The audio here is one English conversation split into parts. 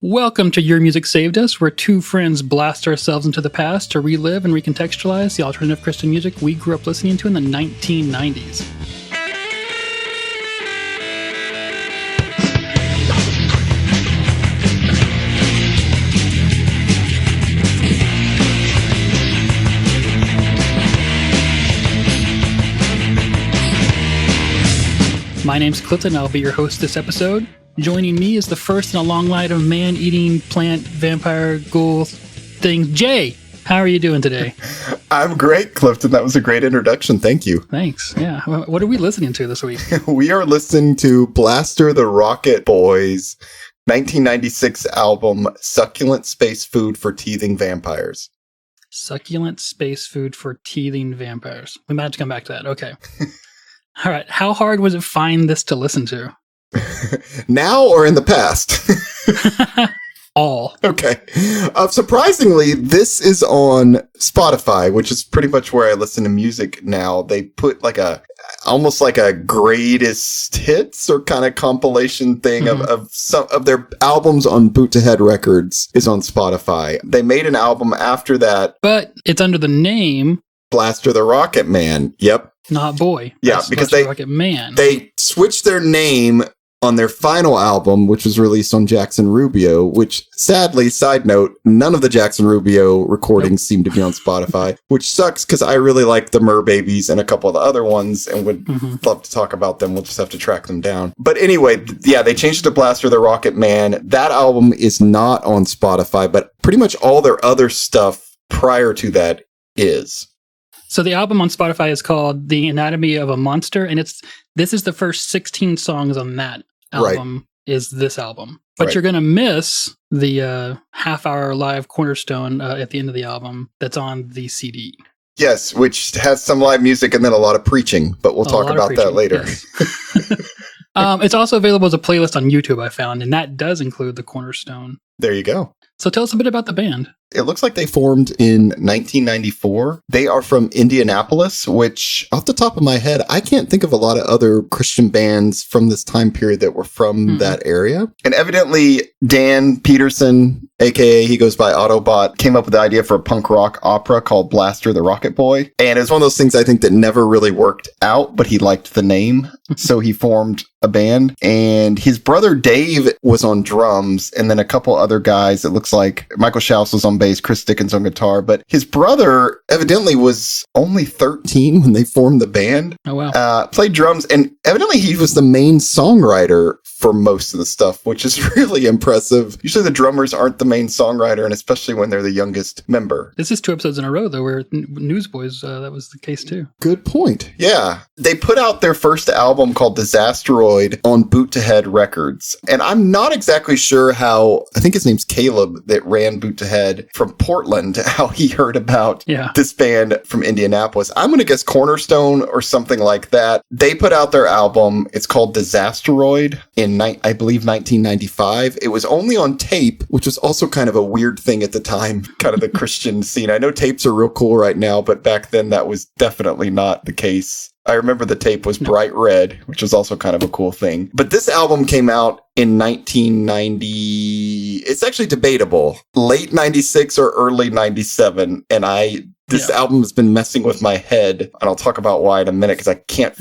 Welcome to Your Music Saved Us, where two friends blast ourselves into the past to relive and recontextualize the alternative Christian music we grew up listening to in the 1990s. My name's Clifton, I'll be your host this episode. Joining me is the first in a long line of man-eating, plant, vampire, ghoul things. Jay, how are you doing today? I'm great, Clifton. That was a great introduction. Thank you. Thanks. Yeah. What are we listening to this week? We are listening to Blaster the Rocket Boys' 1996 album, Succulent Space Food for Teething Vampires. Succulent space food for teething vampires. We might have to come back to that. Okay. All right. How hard was it to find this to listen to? Now or in the past? All. Okay. Surprisingly, this is on Spotify, which is pretty much where I listen to music now. They put almost like a greatest hits or kind of compilation thing of some of their albums on Boot to Head Records is on Spotify. They made an album after that. But it's under the name Blaster the Rocket Man. Yep. Not boy. Yeah, That's because Blaster the Rocket Man. They switched their name on their final album, which was released on Jackson Rubio, which sadly, side note, none of the Jackson Rubio recordings seem to be on Spotify, which sucks because I really like the Mer Babies and a couple of the other ones and would love to talk about them. We'll just have to track them down. But anyway, yeah, they changed it to Blaster the Rocket Man. That album is not on Spotify, but pretty much all their other stuff prior to that is. So the album on Spotify is called The Anatomy of a Monster, and this is the first 16 songs on that album is this album. But you're going to miss the half-hour live cornerstone at the end of the album that's on the CD. Yes, which has some live music and then a lot of preaching, but we'll talk about that later. Yes. It's also available as a playlist on YouTube, I found, and that does include the cornerstone. There you go. So tell us a bit about the band. It looks like they formed in 1994. They are from Indianapolis, which off the top of my head, I can't think of a lot of other Christian bands from this time period that were from that area. And evidently, Dan Peterson, aka he goes by Autobot, came up with the idea for a punk rock opera called Blaster the Rocket Boy. And it's one of those things I think that never really worked out, but he liked the name. So he formed a band. And his brother Dave was on drums, and then a couple other guys. It looks like Michael Schaus was on bass, Chris Dickens on guitar, but his brother evidently was only 13 when they formed the band. Oh, wow. Played drums, and evidently he was the main songwriter for most of the stuff, which is really impressive. Usually the drummers aren't the main songwriter, and especially when they're the youngest member. This is 2 episodes in a row, though, where Newsboys, that was the case, too. Good point. Yeah. They put out their first album called Disasteroid on Boot to Head Records, and I'm not exactly sure how, I think his name's Caleb, that ran Boot to Head from Portland, how he heard about this band from Indianapolis. I'm going to guess Cornerstone or something like that. They put out their album. It's called Disasteroid in, I believe, 1995. It was only on tape, which was also kind of a weird thing at the time, kind of the Christian scene. I know tapes are real cool right now, but back then that was definitely not the case. I remember the tape was bright red, which was also kind of a cool thing. But this album came out in 1990. It's actually debatable. Late 96 or early 97. And this album has been messing with my head. And I'll talk about why in a minute because I can't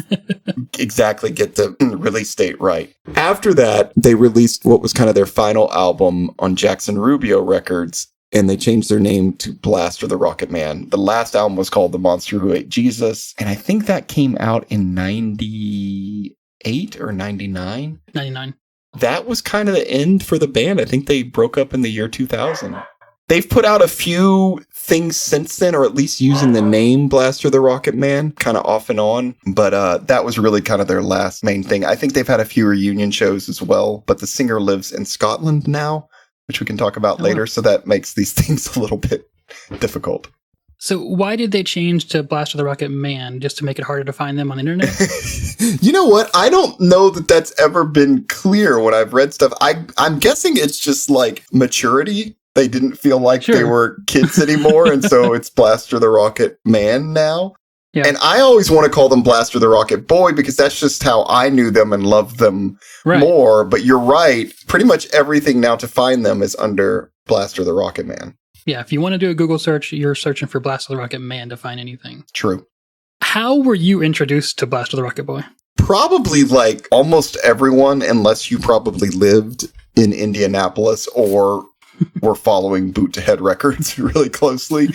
exactly get the release date right. After that, they released what was kind of their final album on Jackson Rubio Records. And they changed their name to Blaster the Rocket Man. The last album was called The Monster Who Ate Jesus. And I think that came out in 98 or 99. 99. That was kind of the end for the band. I think they broke up in the year 2000. They've put out a few things since then, or at least using the name Blaster the Rocket Man, kind of off and on. But that was really kind of their last main thing. I think they've had a few reunion shows as well. But the singer lives in Scotland now, which we can talk about later. So that makes these things a little bit difficult. So why did they change to Blaster the Rocket Man? Just to make it harder to find them on the internet? You know what? I don't know that that's ever been clear when I've read stuff. I'm guessing it's just like maturity. They didn't feel like they were kids anymore. And so it's Blaster the Rocket Man now. And I always want to call them Blaster the Rocket Boy because that's just how I knew them and loved them more. But you're right. Pretty much everything now to find them is under Blaster the Rocket Man. Yeah, if you want to do a Google search, you're searching for Blaster the Rocket Man to find anything. True. How were you introduced to Blaster the Rocket Boy? Probably like almost everyone, unless you probably lived in Indianapolis or were following Boot to Head Records really closely.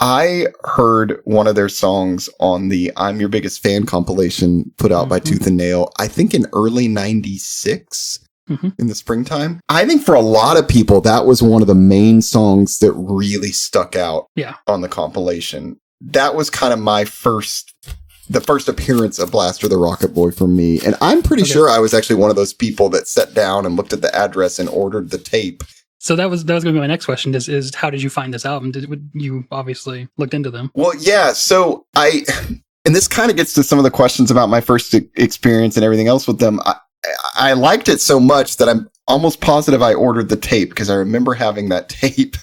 I heard one of their songs on the I'm Your Biggest Fan compilation put out by Tooth and Nail, I think in early 96 in the springtime. I think for a lot of people, that was one of the main songs that really stuck out on the compilation. That was kind of the first appearance of Blaster the Rocket Boy for me. And I'm pretty sure I was actually one of those people that sat down and looked at the address and ordered the tape. So that was going to be my next question is how did you find this album? You obviously looked into them. Well, yeah. So and this kind of gets to some of the questions about my first experience and everything else with them. I liked it so much that I'm almost positive I ordered the tape because I remember having that tape.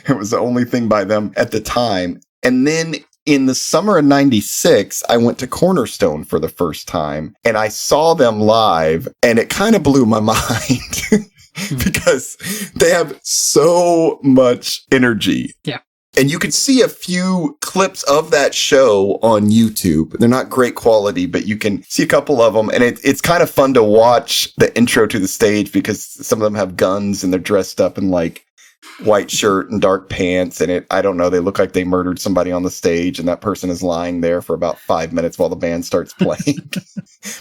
It was the only thing by them at the time. And then in the summer of 96, I went to Cornerstone for the first time and I saw them live and it kind of blew my mind. Because they have so much energy. Yeah. And you can see a few clips of that show on YouTube. They're not great quality, but you can see a couple of them. And it's kind of fun to watch the intro to the stage because some of them have guns and they're dressed up in like white shirt and dark pants. And I don't know, they look like they murdered somebody on the stage and that person is lying there for about 5 minutes while the band starts playing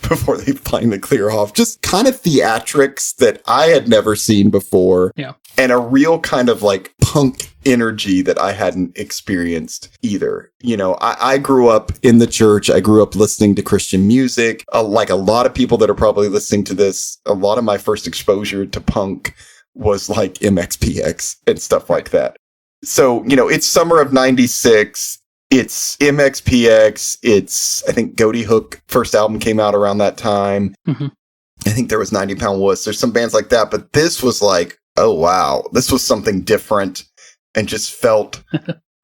before they finally clear off. Just kind of theatrics that I had never seen before. Yeah. And a real kind of like punk energy that I hadn't experienced either. You know, I grew up in the church. I grew up listening to Christian music. Like a lot of people that are probably listening to this, a lot of my first exposure to punk was like MXPX and stuff like that. So, you know, it's summer of 96. It's MXPX. It's, I think Goaty Hook first album came out around that time. I think there was 90 Pound Wuss. There's some bands like that, but this was like, oh wow, this was something different and just felt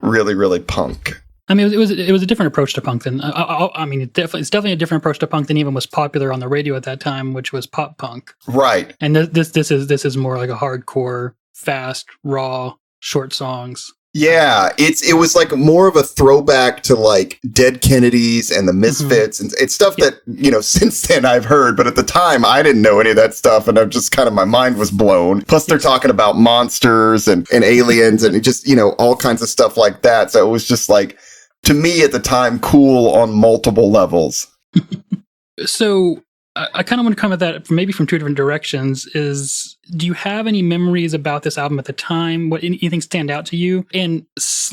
really, really punk. I mean, it was a different approach to punk than I mean, it's definitely a different approach to punk than even was popular on the radio at that time, which was pop punk. Right. And this is more like a hardcore, fast, raw, short songs. Yeah, it was like more of a throwback to like Dead Kennedys and the Misfits and it's stuff that, you know, since then I've heard, but at the time I didn't know any of that stuff and I'm just kind of, my mind was blown. Plus they're talking about monsters and aliens and it just, you know, all kinds of stuff like that. So it was just like, to me at the time, cool on multiple levels. So I kind of want to come at that maybe from two different directions. Do you have any memories about this album at the time? What anything stand out to you? And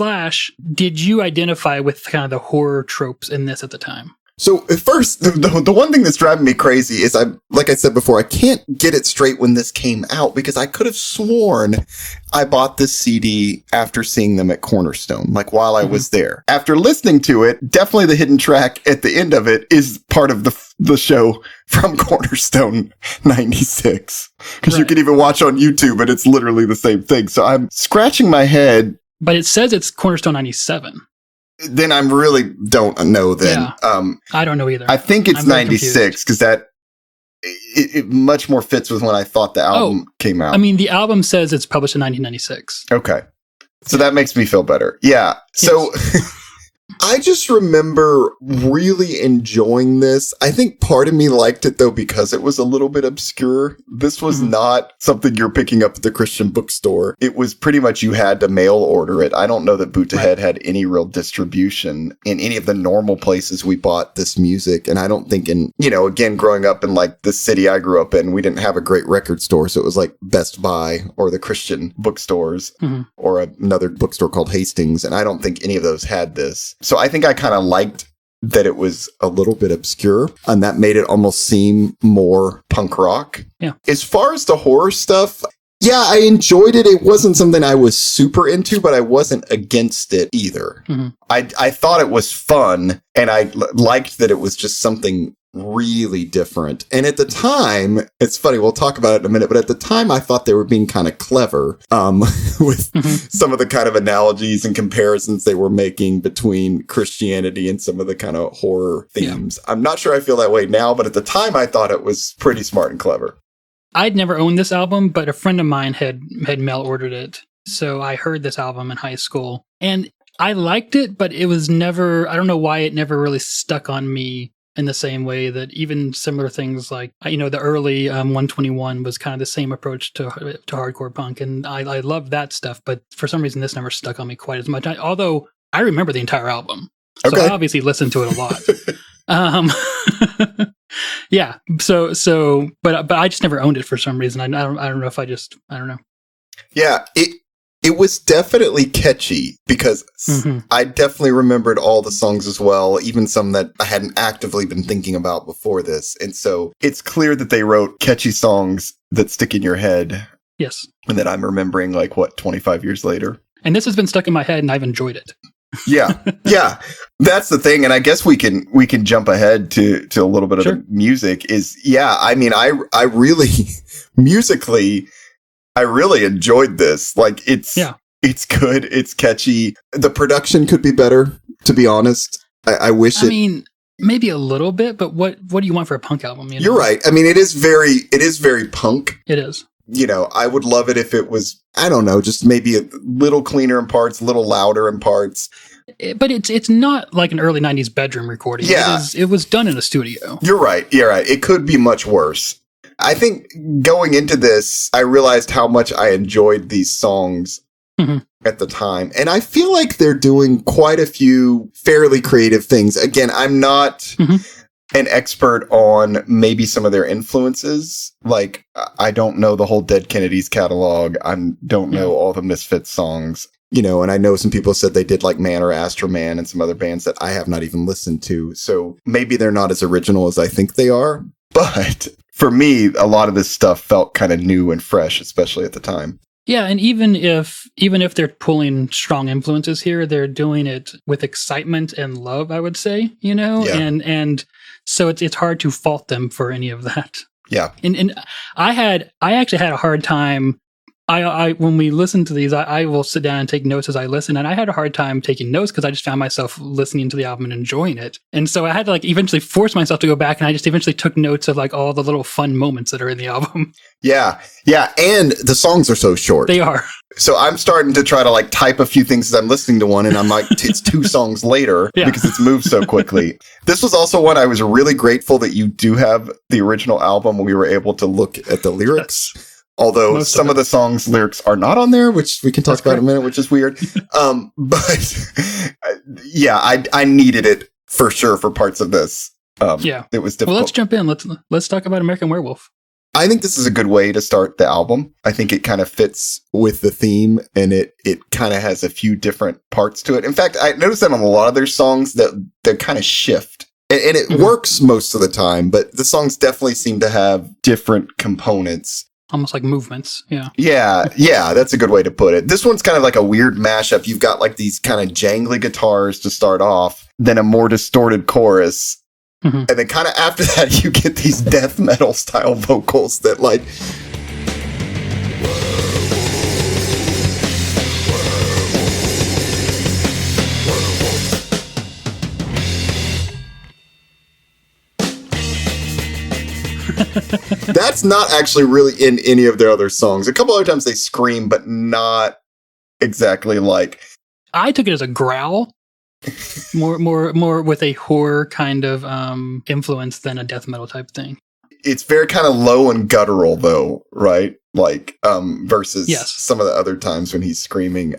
/ did you identify with kind of the horror tropes in this at the time? So at first, the one thing that's driving me crazy is like I said before, I can't get it straight when this came out because I could have sworn I bought this CD after seeing them at Cornerstone, like while I was there. After listening to it, definitely the hidden track at the end of it is part of the show from Cornerstone 96. Because you can even watch on YouTube and it's literally the same thing. So I'm scratching my head. But it says it's Cornerstone 97. Then I really don't know then. Yeah, I don't know either. I think it's 96 because that it much more fits with when I thought the album came out. I mean, the album says it's published in 1996. Okay. So that makes me feel better. Yeah. So I just remember really enjoying this. I think part of me liked it, though, because it was a little bit obscure. This was not something you're picking up at the Christian bookstore. It was pretty much you had to mail order it. I don't know that Boot to Head had any real distribution in any of the normal places we bought this music. And I don't think again, growing up in like the city I grew up in, we didn't have a great record store. So it was like Best Buy or the Christian bookstores or another bookstore called Hastings. And I don't think any of those had this. So I think I kind of liked that it was a little bit obscure and that made it almost seem more punk rock. Yeah. As far as the horror stuff, yeah, I enjoyed it. It wasn't something I was super into, but I wasn't against it either. I thought it was fun and I liked that it was just something really different. And at the time, it's funny, we'll talk about it in a minute, but at the time I thought they were being kind of clever with some of the kind of analogies and comparisons they were making between Christianity and some of the kind of horror themes. Yeah. I'm not sure I feel that way now, but at the time I thought it was pretty smart and clever. I'd never owned this album, but a friend of mine had mail ordered it. So I heard this album in high school and I liked it, but it was never, I don't know why it never really stuck on me in the same way that even similar things like, the early 121 was kind of the same approach to hardcore punk. And I loved that stuff, but for some reason this never stuck on me quite as much. Although I remember the entire album. So I obviously listened to it a lot. Yeah. So, but I just never owned it for some reason. I don't know if I don't know. Yeah. It was definitely catchy because I definitely remembered all the songs as well, even some that I hadn't actively been thinking about before this. And so it's clear that they wrote catchy songs that stick in your head. Yes. And that I'm remembering 25 years later. And this has been stuck in my head and I've enjoyed it. Yeah. Yeah. That's the thing. And I guess we can jump ahead to a little bit of the music is, I mean, I really musically, I really enjoyed this. It's good. It's catchy. The production could be better, to be honest. I wish I mean, maybe a little bit, but what do you want for a punk album? You're right. I mean, it is very punk. It is. I would love it if it was, I don't know, just maybe a little cleaner in parts, a little louder in parts. But it's not like an early 90s bedroom recording. Yeah. It was done in a studio. You're right. It could be much worse. I think going into this, I realized how much I enjoyed these songs at the time. And I feel like they're doing quite a few fairly creative things. Again, I'm not an expert on maybe some of their influences. Like, I don't know the whole Dead Kennedys catalog. I don't know all the Misfits songs. And I know some people said they did like Man or Astro Man and some other bands that I have not even listened to. So maybe they're not as original as I think they are. But for me, a lot of this stuff felt kind of new and fresh, especially at the time. Yeah, and even if they're pulling strong influences here, they're doing it with excitement and love, I would say, and so it's hard to fault them for any of that. Yeah. And I actually had a hard time. I when we listen to these, I will sit down and take notes as I listen, and I had a hard time taking notes because I just found myself listening to the album and enjoying it. And so I had to eventually force myself to go back, and I just eventually took notes of all the little fun moments that are in the album. Yeah. Yeah. And the songs are so short. They are. So I'm starting to try to type a few things as I'm listening to one, and I'm like, it's 2 songs later because it's moved so quickly. This was also one I was really grateful that you do have the original album. We were able to look at the lyrics. Yes. Although some of the songs' lyrics are not on there, which we can talk about in a minute, which is weird. But I needed it for sure for parts of this. It was difficult. Well, let's jump in. Let's talk about American Werewolf. I think this is a good way to start the album. I think it kind of fits with the theme, and it kind of has a few different parts to it. In fact, I noticed that on a lot of their songs that they kind of shift. And it works most of the time, but the songs definitely seem to have different components. Almost like movements, yeah. Yeah, that's a good way to put it. This one's kind of like a weird mashup. You've got these kind of jangly guitars to start off, then a more distorted chorus, and then kind of after that you get these death metal style vocals that That's not actually really in any of their other songs. A couple other times they scream, but not exactly like. I took it as a growl, more with a horror kind of influence than a death metal type thing. It's very kind of low and guttural, though, right? Versus some of the other times when he's screaming.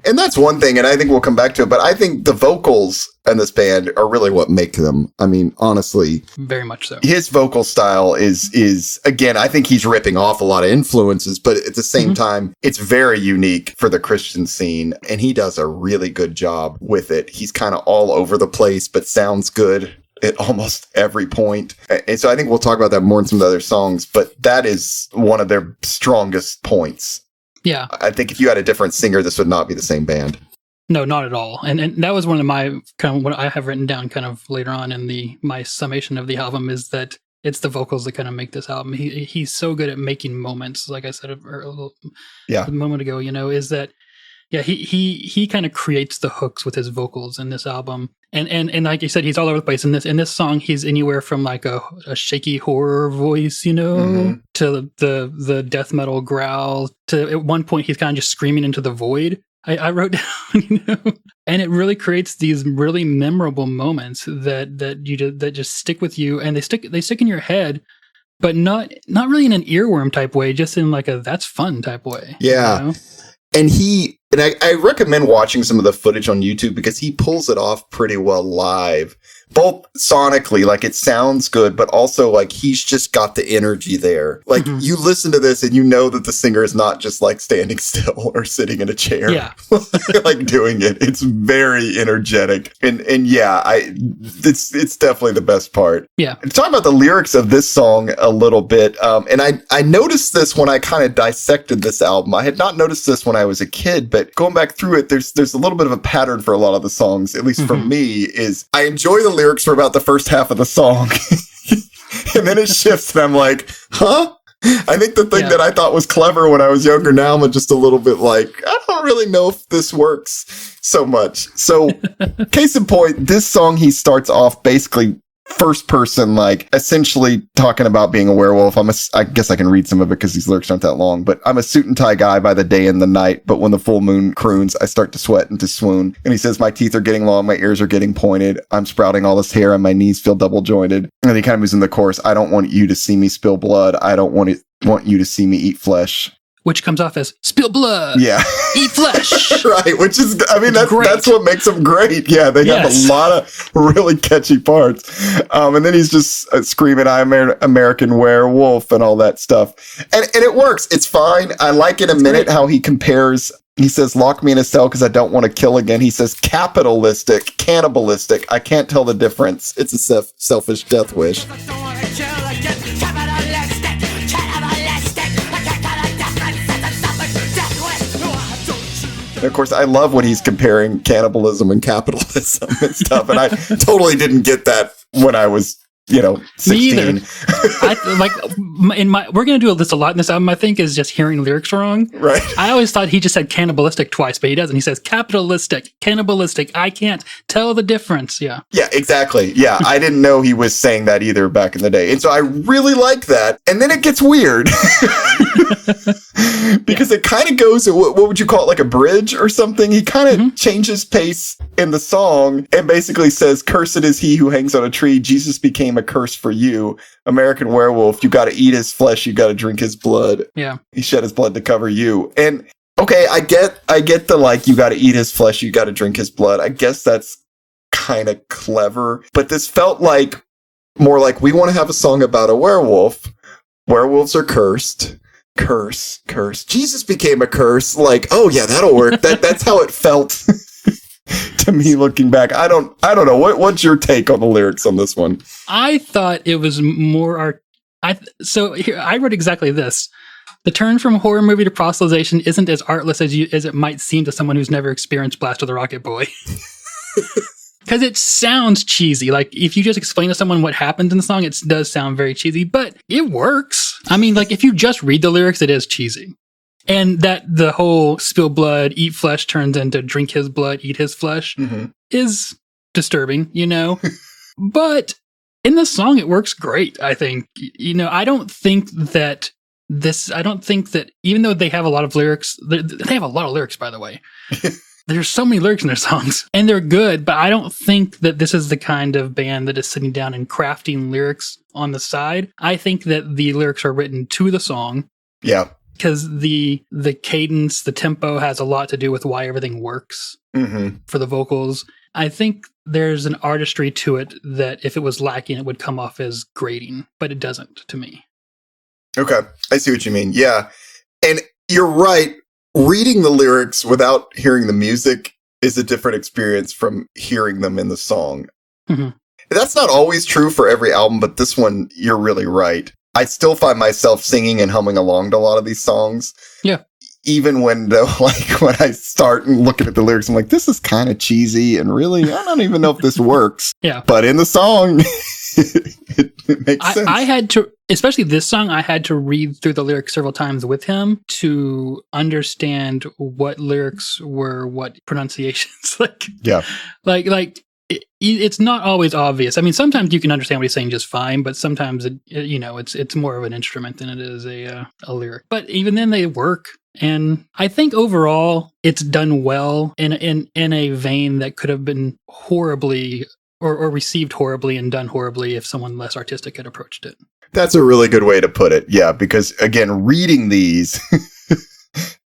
And that's one thing, and I think we'll come back to it, but I think the vocals in this band are really what make them. I mean, honestly. Very much so. His vocal style is again, I think he's ripping off a lot of influences, but at the same time, it's very unique for the Christian scene, and he does a really good job with it. He's kind of all over the place, but sounds good at almost every point. And so I think we'll talk about that more in some of the other songs, but that is one of their strongest points. Yeah. I think if you had a different singer, this would not be the same band. No, not at all. And that was one of my kind of what I have written down kind of later on in my summation of the album is that it's the vocals that kind of make this album. He's so good at making moments, like I said a moment ago, is that he kind of creates the hooks with his vocals in this album. And like you said, he's all over the place. In this song, he's anywhere from like a shaky horror voice, to the death metal growl, to at one point he's kind of just screaming into the void. I wrote down, and it really creates these really memorable moments that just stick with you, and they stick in your head, but not really in an earworm type way, just in like a that's fun type way. Yeah, and I recommend watching some of the footage on YouTube because he pulls it off pretty well live. Both sonically, like it sounds good, but also like he's just got the energy there. Like you listen to this and you know that the singer is not just like standing still or sitting in a chair, like doing it. It's very energetic, and it's definitely the best part. Yeah, talking about the lyrics of this song a little bit, and I noticed this when I kind of dissected this album. I had not noticed this when I was a kid, but going back through it, there's a little bit of a pattern for a lot of the songs. At least for me, is I enjoy the lyrics for about the first half of the song. And then it shifts and I'm like, huh? I think the thing that I thought was clever when I was younger, now I'm just a little bit like, I don't really know if this works so much. So case in point, this song, he starts off basically first person, like essentially talking about being a werewolf. I guess I can read some of it because these lyrics aren't that long, but I'm a suit and tie guy by the day and the night, but when the full moon croons, I start to sweat and to swoon. And he says, my teeth are getting long, my ears are getting pointed, I'm sprouting all this hair and my knees feel double jointed. And he kind of moves in the chorus, I don't want you to see me spill blood, I don't want you to see me eat flesh. Which comes off as spill blood. Yeah. Eat flesh. Right. Which is, I mean, that's what makes them great. Yeah. They have a lot of really catchy parts. And then he's just screaming, I'm an American werewolf and all that stuff. And it works. It's fine. I like in a minute how he compares. He says, lock me in a cell because I don't want to kill again. He says, capitalistic, cannibalistic. I can't tell the difference. It's a selfish death wish. And of course, I love when he's comparing cannibalism and capitalism and stuff. And I totally didn't get that when I was, 16. We're going to do this a lot in this album, I think, is just hearing lyrics wrong. Right. I always thought he just said cannibalistic twice, but he doesn't. He says capitalistic, cannibalistic. I can't tell the difference. Yeah. Yeah, exactly. Yeah. I didn't know he was saying that either back in the day. And so I really like that. And then it gets weird because it kind of goes, what would you call it? Like a bridge or something? He kind of changes pace in the song and basically says, cursed is he who hangs on a tree. Jesus became a curse for you. American werewolf, you got to eat his flesh, you got to drink his blood. Yeah. He shed his blood to cover you. And okay, I get the like, you got to eat his flesh, you got to drink his blood. I guess that's kind of clever, but this felt like more like we want to have a song about a werewolf. Werewolves are cursed. Curse. Jesus became a curse. Like, oh yeah, that'll work. That's how it felt. To me, looking back, I don't know. What's your take on the lyrics on this one? I thought it was more so here I wrote exactly this. The turn from horror movie to proselytization isn't as artless as it might seem to someone who's never experienced Blast of the Rocket Boy. Because it sounds cheesy. Like, if you just explain to someone what happens in the song, it does sound very cheesy, but it works. I mean, like, if you just read the lyrics, it is cheesy. And that the whole spill blood, eat flesh turns into drink his blood, eat his flesh is disturbing, But in the song, it works great, I think. I don't think that even though they have a lot of lyrics, they have a lot of lyrics, by the way. There's so many lyrics in their songs, and they're good, but I don't think that this is the kind of band that is sitting down and crafting lyrics on the side. I think that the lyrics are written to the song. Yeah. Because the cadence, the tempo has a lot to do with why everything works for the vocals. I think there's an artistry to it that if it was lacking, it would come off as grating, but it doesn't to me. Okay. I see what you mean. Yeah. And you're right. Reading the lyrics without hearing the music is a different experience from hearing them in the song. That's not always true for every album, but this one, you're really right. I still find myself singing and humming along to a lot of these songs. Yeah. even when when I start looking at the lyrics, I'm like, this is kind of cheesy, and really, I don't even know if this works. Yeah. But in the song, it makes sense. I had to, especially this song, I had to read through the lyrics several times with him to understand what lyrics were what pronunciations. It's not always obvious. I mean, sometimes you can understand what he's saying just fine, but sometimes it's more of an instrument than it is a lyric. But even then, they work. And I think overall, it's done well in a vein that could have been horribly or received horribly and done horribly if someone less artistic had approached it. That's a really good way to put it. Yeah, because again, reading these,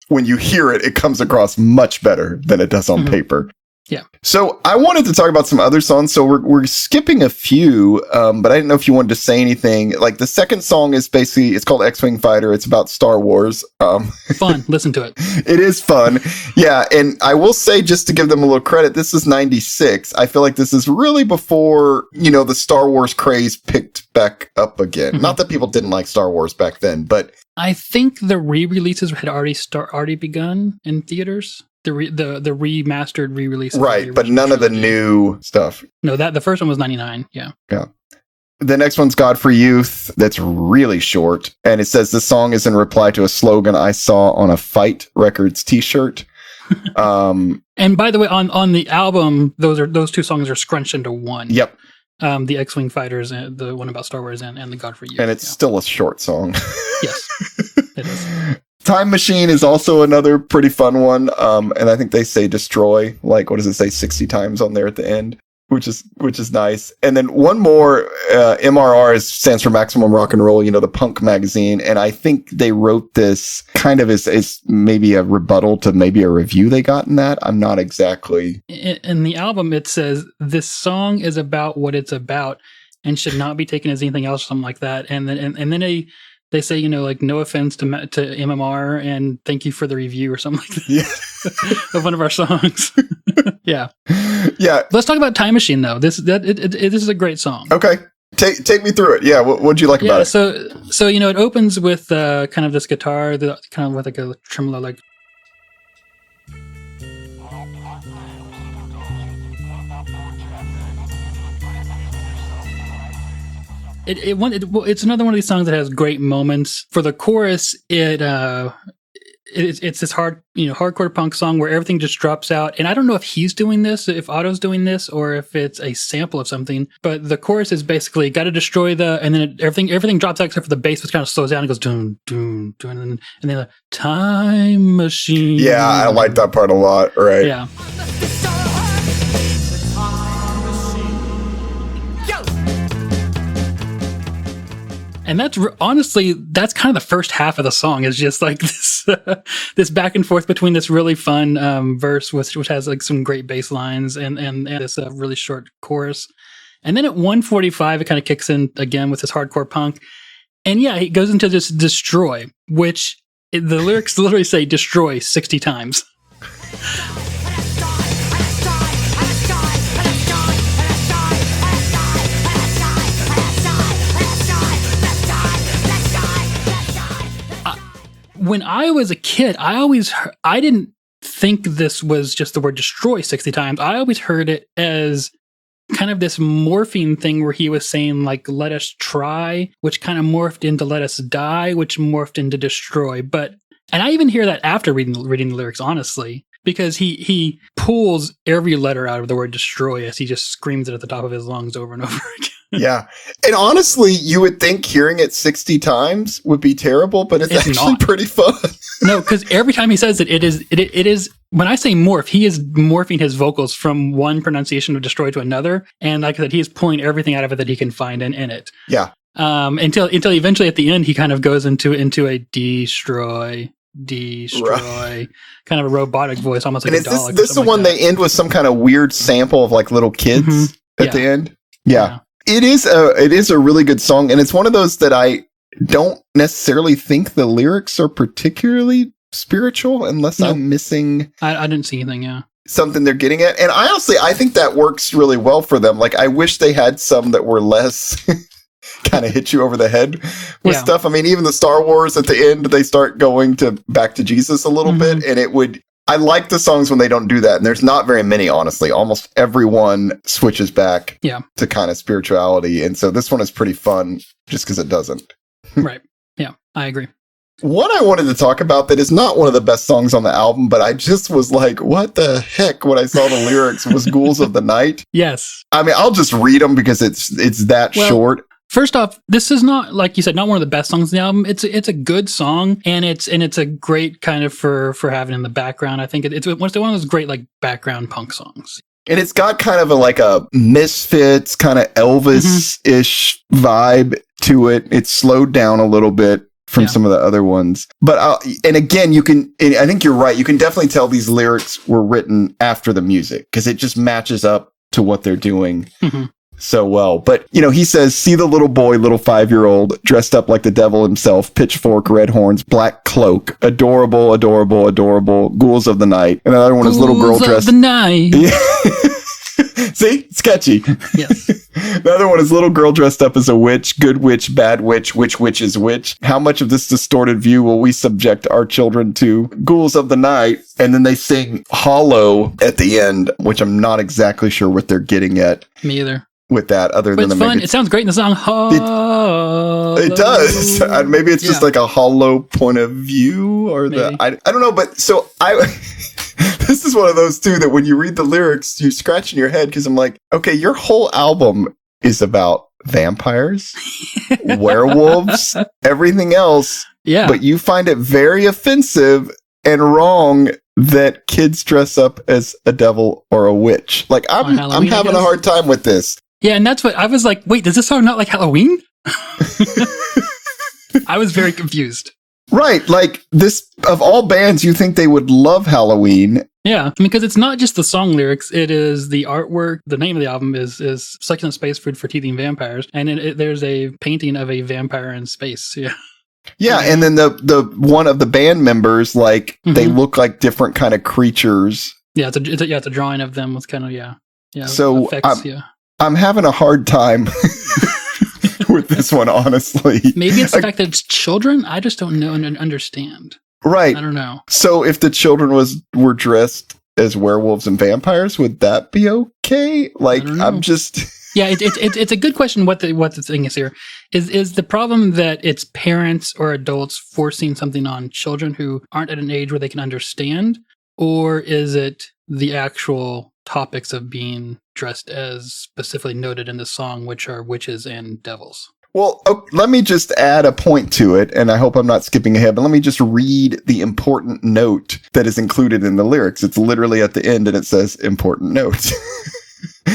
when you hear it, it comes across much better than it does on paper. Yeah. So I wanted to talk about some other songs. So we're skipping a few, but I didn't know if you wanted to say anything. Like the second song is it's called X-Wing Fighter. It's about Star Wars. Fun. Listen to it. It is fun. Yeah. And I will say, just to give them a little credit, this is 96. I feel like this is really before, the Star Wars craze picked back up again. Mm-hmm. Not that people didn't like Star Wars back then, but I think the re-releases had already begun in theaters. The remastered re-release, right? But none of the new stuff. No, the first one was 99. Yeah. The next one's "God for Youth." That's really short, and it says the song is in reply to a slogan I saw on a Fight Records T-shirt. And by the way, on the album, those two songs are scrunched into one. Yep. The X-Wing Fighters, and the one about Star Wars, and the "God for Youth." And it's still a short song. Yes, it is. Time Machine is also another pretty fun one. And I think they say destroy, like, what does it say, 60 times on there at the end, which is nice. And then one more, MRR stands for Maximum Rock and Roll, the punk magazine. And I think they wrote this kind of as maybe a rebuttal to maybe a review they got in that. I'm not exactly. In the album, it says, "This song is about what it's about and should not be taken as anything else," something like that. And then they say, no offense to MMR and thank you for the review or something like that of one of our songs. Yeah. Yeah. Let's talk about Time Machine, though. This is a great song. Okay. Take me through it. Yeah. What'd you like about it? So it opens with kind of this guitar, kind of with like a tremolo, like. It's another one of these songs that has great moments. For the chorus, it's this hardcore punk song where everything just drops out. And I don't know if he's doing this, if Otto's doing this, or if it's a sample of something. But the chorus is basically got to destroy and then everything drops out except for the bass, which kind of slows down and goes doom doom doom, and then the time machine. Yeah, I like that part a lot. Right. Yeah. And that's honestly, that's kind of the first half of the song is just like this, this back and forth between this really fun verse, which has like some great bass lines and this really short chorus. And then at 1:45, it kind of kicks in again with this hardcore punk. And yeah, he goes into this destroy, which the lyrics literally say destroy 60 times. When I was a kid, I didn't think this was just the word destroy 60 times. I always heard it as kind of this morphine thing where he was saying like, let us try, which kind of morphed into let us die, which morphed into destroy. And I even hear that after reading the lyrics, honestly, because he pulls every letter out of the word destroy as he just screams it at the top of his lungs over and over again. Yeah. And honestly, you would think hearing it 60 times would be terrible, but it's actually not. Pretty fun. No, because every time he says it is, when I say morph, he is morphing his vocals from one pronunciation of destroy to another. And like I said, he is pulling everything out of it that he can find in it. Yeah. Until eventually at the end, he kind of goes into a destroy, right. Kind of a robotic voice, almost like a Dalek. This is the one they end with some kind of weird sample of like little kids at the end. Yeah. It is a really good song, and it's one of those that I don't necessarily think the lyrics are particularly spiritual unless I'm missing. I didn't see anything. Yeah, something they're getting at, and I think that works really well for them. Like I wish they had some that were less kind of hit you over the head with stuff. I mean, even the Star Wars at the end, they start going back to Jesus a little bit, and I like the songs when they don't do that. And there's not very many, honestly. Almost everyone switches back to kind of spirituality. And so this one is pretty fun just because it doesn't. Right. Yeah, I agree. One I wanted to talk about that is not one of the best songs on the album, but I just was like, what the heck when I saw the lyrics was Ghouls of the Night. Yes. I mean, I'll just read them because it's that short. First off, this is not, like you said, not one of the best songs on the album. It's a good song, and it's a great kind of for having in the background. I think it's one of those great like background punk songs. And it's got kind of a Misfits, kind of Elvis-ish vibe to it. It's slowed down a little bit from some of the other ones. But, and again, I think you're right. You can definitely tell these lyrics were written after the music because it just matches up to what they're doing so well. But, he says, see the little boy, little 5-year-old, dressed up like the devil himself, pitchfork, red horns, black cloak, adorable, adorable, adorable, ghouls of the night. And another one is little girl dressed. Ghouls of the night. Yeah. See? Sketchy. Yes. The other one is little girl dressed up as a witch, good witch, bad witch, which witch is which? How much of this distorted view will we subject our children to? Ghouls of the night. And then they sing Hollow at the end, which I'm not exactly sure what they're getting at. Me either. With that, other than it's fun. It sounds great in the song. It does. Maybe it's just like a hollow point of view, or I don't know. But so this is one of those too that when you read the lyrics, you scratch in your head because I'm like, okay, your whole album is about vampires, werewolves, everything else. Yeah. But you find it very offensive and wrong that kids dress up as a devil or a witch. Like I'm having a hard time with this. Yeah, and that's what I was like, wait, does this song not like Halloween? I was very confused. Right, like this, of all bands, you think they would love Halloween. Yeah, because it's not just the song lyrics, it is the artwork. The name of the album is Succulent Space Food for Teething Vampires, and there's a painting of a vampire in space, Yeah, and then the one of the band members, like, they look like different kind of creatures. Yeah, it's a drawing of them with kind of, so effects, I'm having a hard time with this one, honestly. Maybe it's the fact that it's children. I just don't know and understand. Right. I don't know. So if the children were dressed as werewolves and vampires, would that be okay? Like, I'm just... Yeah, it's a good question. What the thing is here is the problem that it's parents or adults forcing something on children who aren't at an age where they can understand, or is it the actual topics of being dressed as specifically noted in the song, which are witches and devils? Well, let me just add a point to it, and I hope I'm not skipping ahead, but let me just read the important note that is included in the lyrics. It's literally at the end, and it says, important note.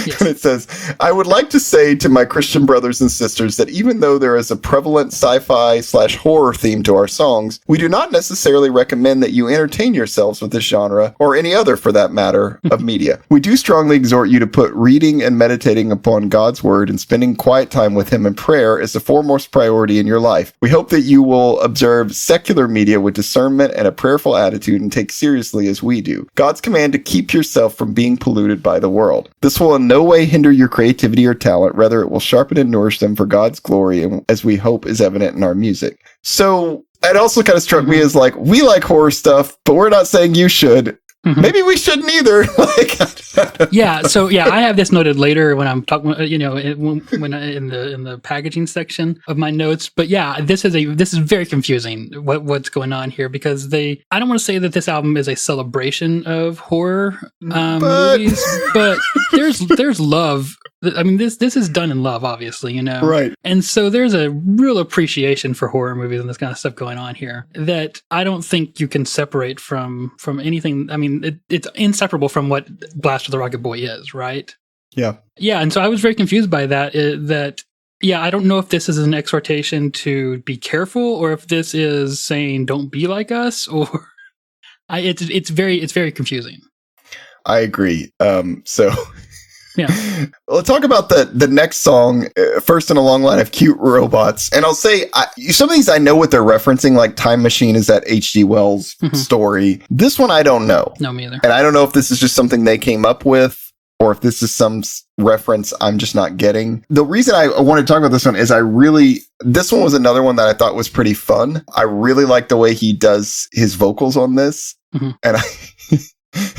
Yes. And it says, I would like to say to my Christian brothers and sisters that even though there is a prevalent sci-fi/horror theme to our songs, we do not necessarily recommend that you entertain yourselves with this genre, or any other for that matter, of media. We do strongly exhort you to put reading and meditating upon God's word and spending quiet time with him in prayer as the foremost priority in your life. We hope that you will observe secular media with discernment and a prayerful attitude and take seriously as we do God's command to keep yourself from being polluted by the world. This will in no way hinder your creativity or talent. Rather, it will sharpen and nourish them for God's glory, and as we hope is evident in our music. So it also kind of struck me as like, we like horror stuff, but we're not saying you should. Maybe we shouldn't either. I have this noted later when I'm talking, when in the packaging section of my notes. But yeah, this is very confusing what's going on here, because I don't want to say that this album is a celebration of horror movies, but there's love. I mean, this is done in love, obviously, Right. And so there's a real appreciation for horror movies and this kind of stuff going on here that I don't think you can separate from anything. I mean, it's inseparable from what Blast with the Rocket Boy is, right? Yeah. Yeah, and so I was very confused by that, I don't know if this is an exhortation to be careful, or if this is saying don't be like us, or it's very confusing. I agree. So... Yeah. Let's talk about the next song, First in a Long Line of Cute Robots. And I'll say, some of these I know what they're referencing, like Time Machine is that H.G. Wells story. This one I don't know. No, me either. And I don't know if this is just something they came up with, or if this is some reference I'm just not getting. The reason I wanted to talk about this one is this one was another one that I thought was pretty fun. I really like the way he does his vocals on this. Mm-hmm. And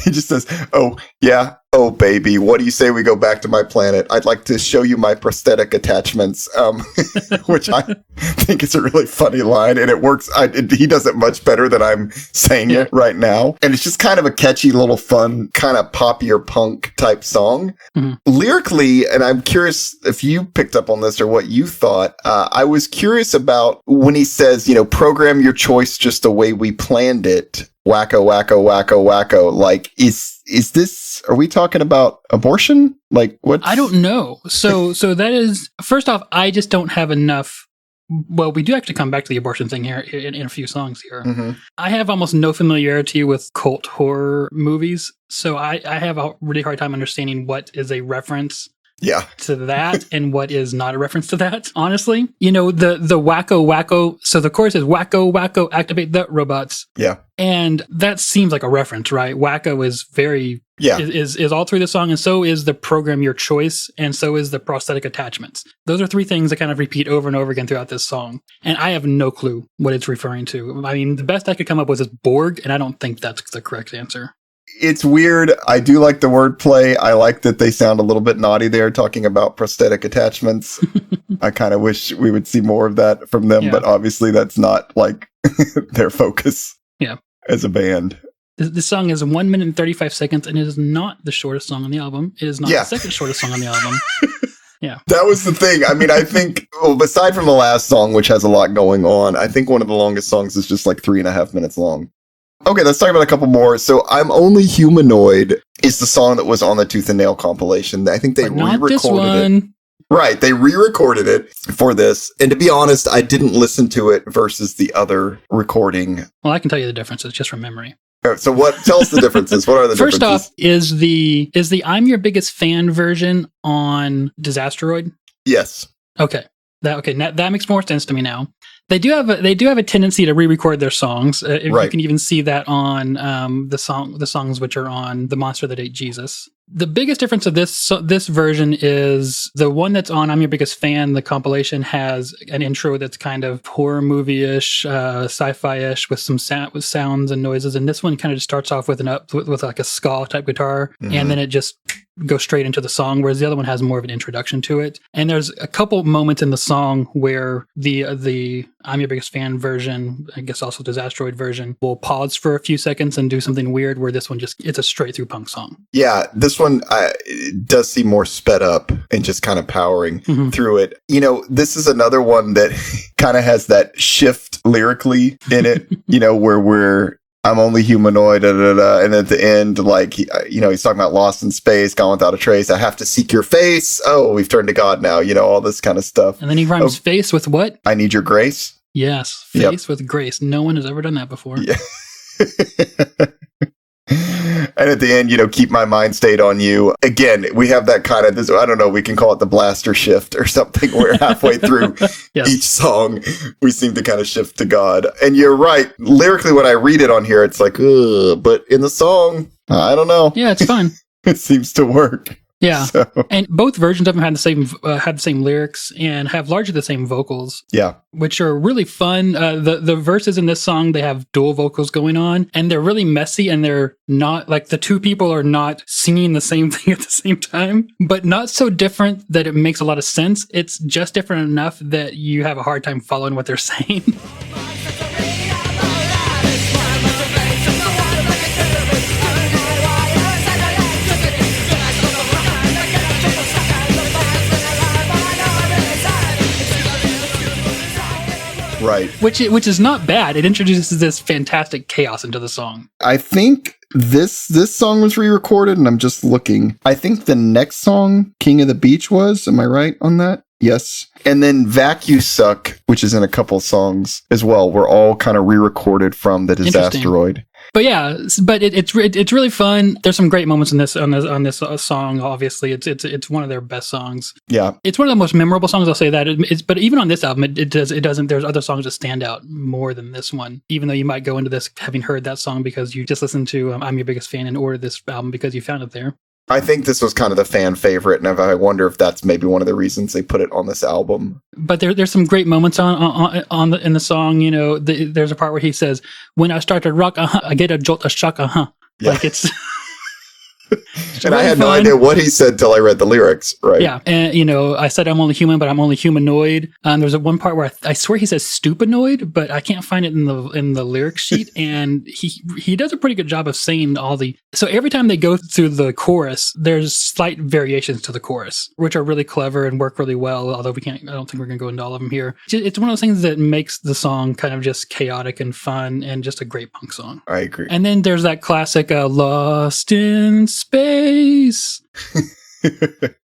he just says, "Oh, yeah. Oh, baby, what do you say we go back to my planet? I'd like to show you my prosthetic attachments," which I think is a really funny line, and it works. He does it much better than I'm saying it right now. And it's just kind of a catchy little fun, kind of poppier punk type song. Mm-hmm. Lyrically, and I'm curious if you picked up on this or what you thought, I was curious about when he says, program your choice just the way we planned it. Wacko, wacko, wacko, wacko. Like, is this, are we talking about abortion? Like, what? I don't know. So that is, first off, I just don't have enough. Well, we do actually come back to the abortion thing here in a few songs here. Mm-hmm. I have almost no familiarity with cult horror movies, so I have a really hard time understanding what is a reference to that and what is not a reference to that, honestly. The wacko wacko, so the chorus is wacko wacko, activate the robots. Yeah. And that seems like a reference, right? Wacko is very, is all through the song, and so is the program your choice, and so is the prosthetic attachments. Those are three things that kind of repeat over and over again throughout this song. And I have no clue what it's referring to. I mean, the best I could come up with is Borg, and I don't think that's the correct answer. It's weird. I do like the wordplay. I like that they sound a little bit naughty there, talking about prosthetic attachments. I kind of wish we would see more of that from them, but obviously that's not like their focus as a band. This song is 1 minute and 35 seconds, and it is not the shortest song on the album. It is not the second shortest song on the album. Yeah. That was the thing. I mean, I think, aside from the last song, which has a lot going on, I think one of the longest songs is just like 3.5 minutes long. Okay, let's talk about a couple more. So, I'm Only Humanoid is the song that was on the Tooth and Nail compilation. I think they re-recorded it. Right, they re-recorded it for this. And to be honest, I didn't listen to it versus the other recording. Well, I can tell you the differences just from memory. So tell us the differences. What are the differences? First off, is the I'm Your Biggest Fan version on Disasteroid? Yes. Okay. That makes more sense to me now. They do have a tendency to re-record their songs. You can even see that on the songs which are on The Monster That Ate Jesus. The biggest difference of this version is the one that's on I'm Your Biggest Fan. The compilation has an intro that's kind of horror movie-ish, sci-fi-ish with some sounds and noises, and this one kind of just starts off with with like a ska type guitar, and then it just go straight into the song, whereas the other one has more of an introduction to it. And there's a couple moments in the song where the I'm Your Biggest Fan version, I guess also the Disasteroid version, will pause for a few seconds and do something weird, where this one it's a straight through punk song. Yeah, this one does seem more sped up and just kind of powering through it. This is another one that kind of has that shift lyrically in it, where I'm only humanoid, and at the end, like, he's talking about lost in space, gone without a trace. I have to seek your face. Oh, we've turned to God now, all this kind of stuff. And then he rhymes face with what? I need your grace. Yes, face with grace. No one has ever done that before. Yeah. And at the end, keep my mind stayed on you. Again, we have that kind of, I don't know, we can call it the blaster shift or something, where halfway through each song, we seem to kind of shift to God. And you're right. Lyrically, when I read it on here, it's like, ugh, but in the song, I don't know. Yeah, it's fine. It seems to work. Yeah, so. And both versions of them had the same lyrics and have largely the same vocals. Yeah, which are really fun. The verses in this song, they have dual vocals going on, and they're really messy, and they're not like the two people are not singing the same thing at the same time, but not so different that it makes a lot of sense. It's just different enough that you have a hard time following what they're saying. Right. Which is not bad. It introduces this fantastic chaos into the song. I think this song was re-recorded, and I'm just looking. I think the next song, King of the Beach, was. Am I right on that? Yes. And then Vac You Suck, which is in a couple songs as well, were all kind of re-recorded from the Disasteroid. But yeah, it's really fun. There's some great moments in this song. Obviously, it's one of their best songs. Yeah, it's one of the most memorable songs. I'll say that. But even on this album, it doesn't. There's other songs that stand out more than this one. Even though you might go into this having heard that song because you just listened to "I'm Your Biggest Fan" and ordered this album because you found it there. I think this was kind of the fan favorite, and I wonder if that's maybe one of the reasons they put it on this album. But there's some great moments in the song. You know, there's a part where he says, "When I start to rock, I get a jolt, a shock, Yeah. Like it's." And I had no idea what he said till I read the lyrics, right? Yeah, and you know, I said I'm only human, but I'm only humanoid. There's one part where I swear he says stupinoid, but I can't find it in the lyric sheet. And he does a pretty good job of saying all the. So every time they go through the chorus, there's slight variations to the chorus, which are really clever and work really well. Although I don't think we're gonna go into all of them here. It's one of those things that makes the song kind of just chaotic and fun, and just a great punk song. I agree. And then there's that classic "Lost in Space."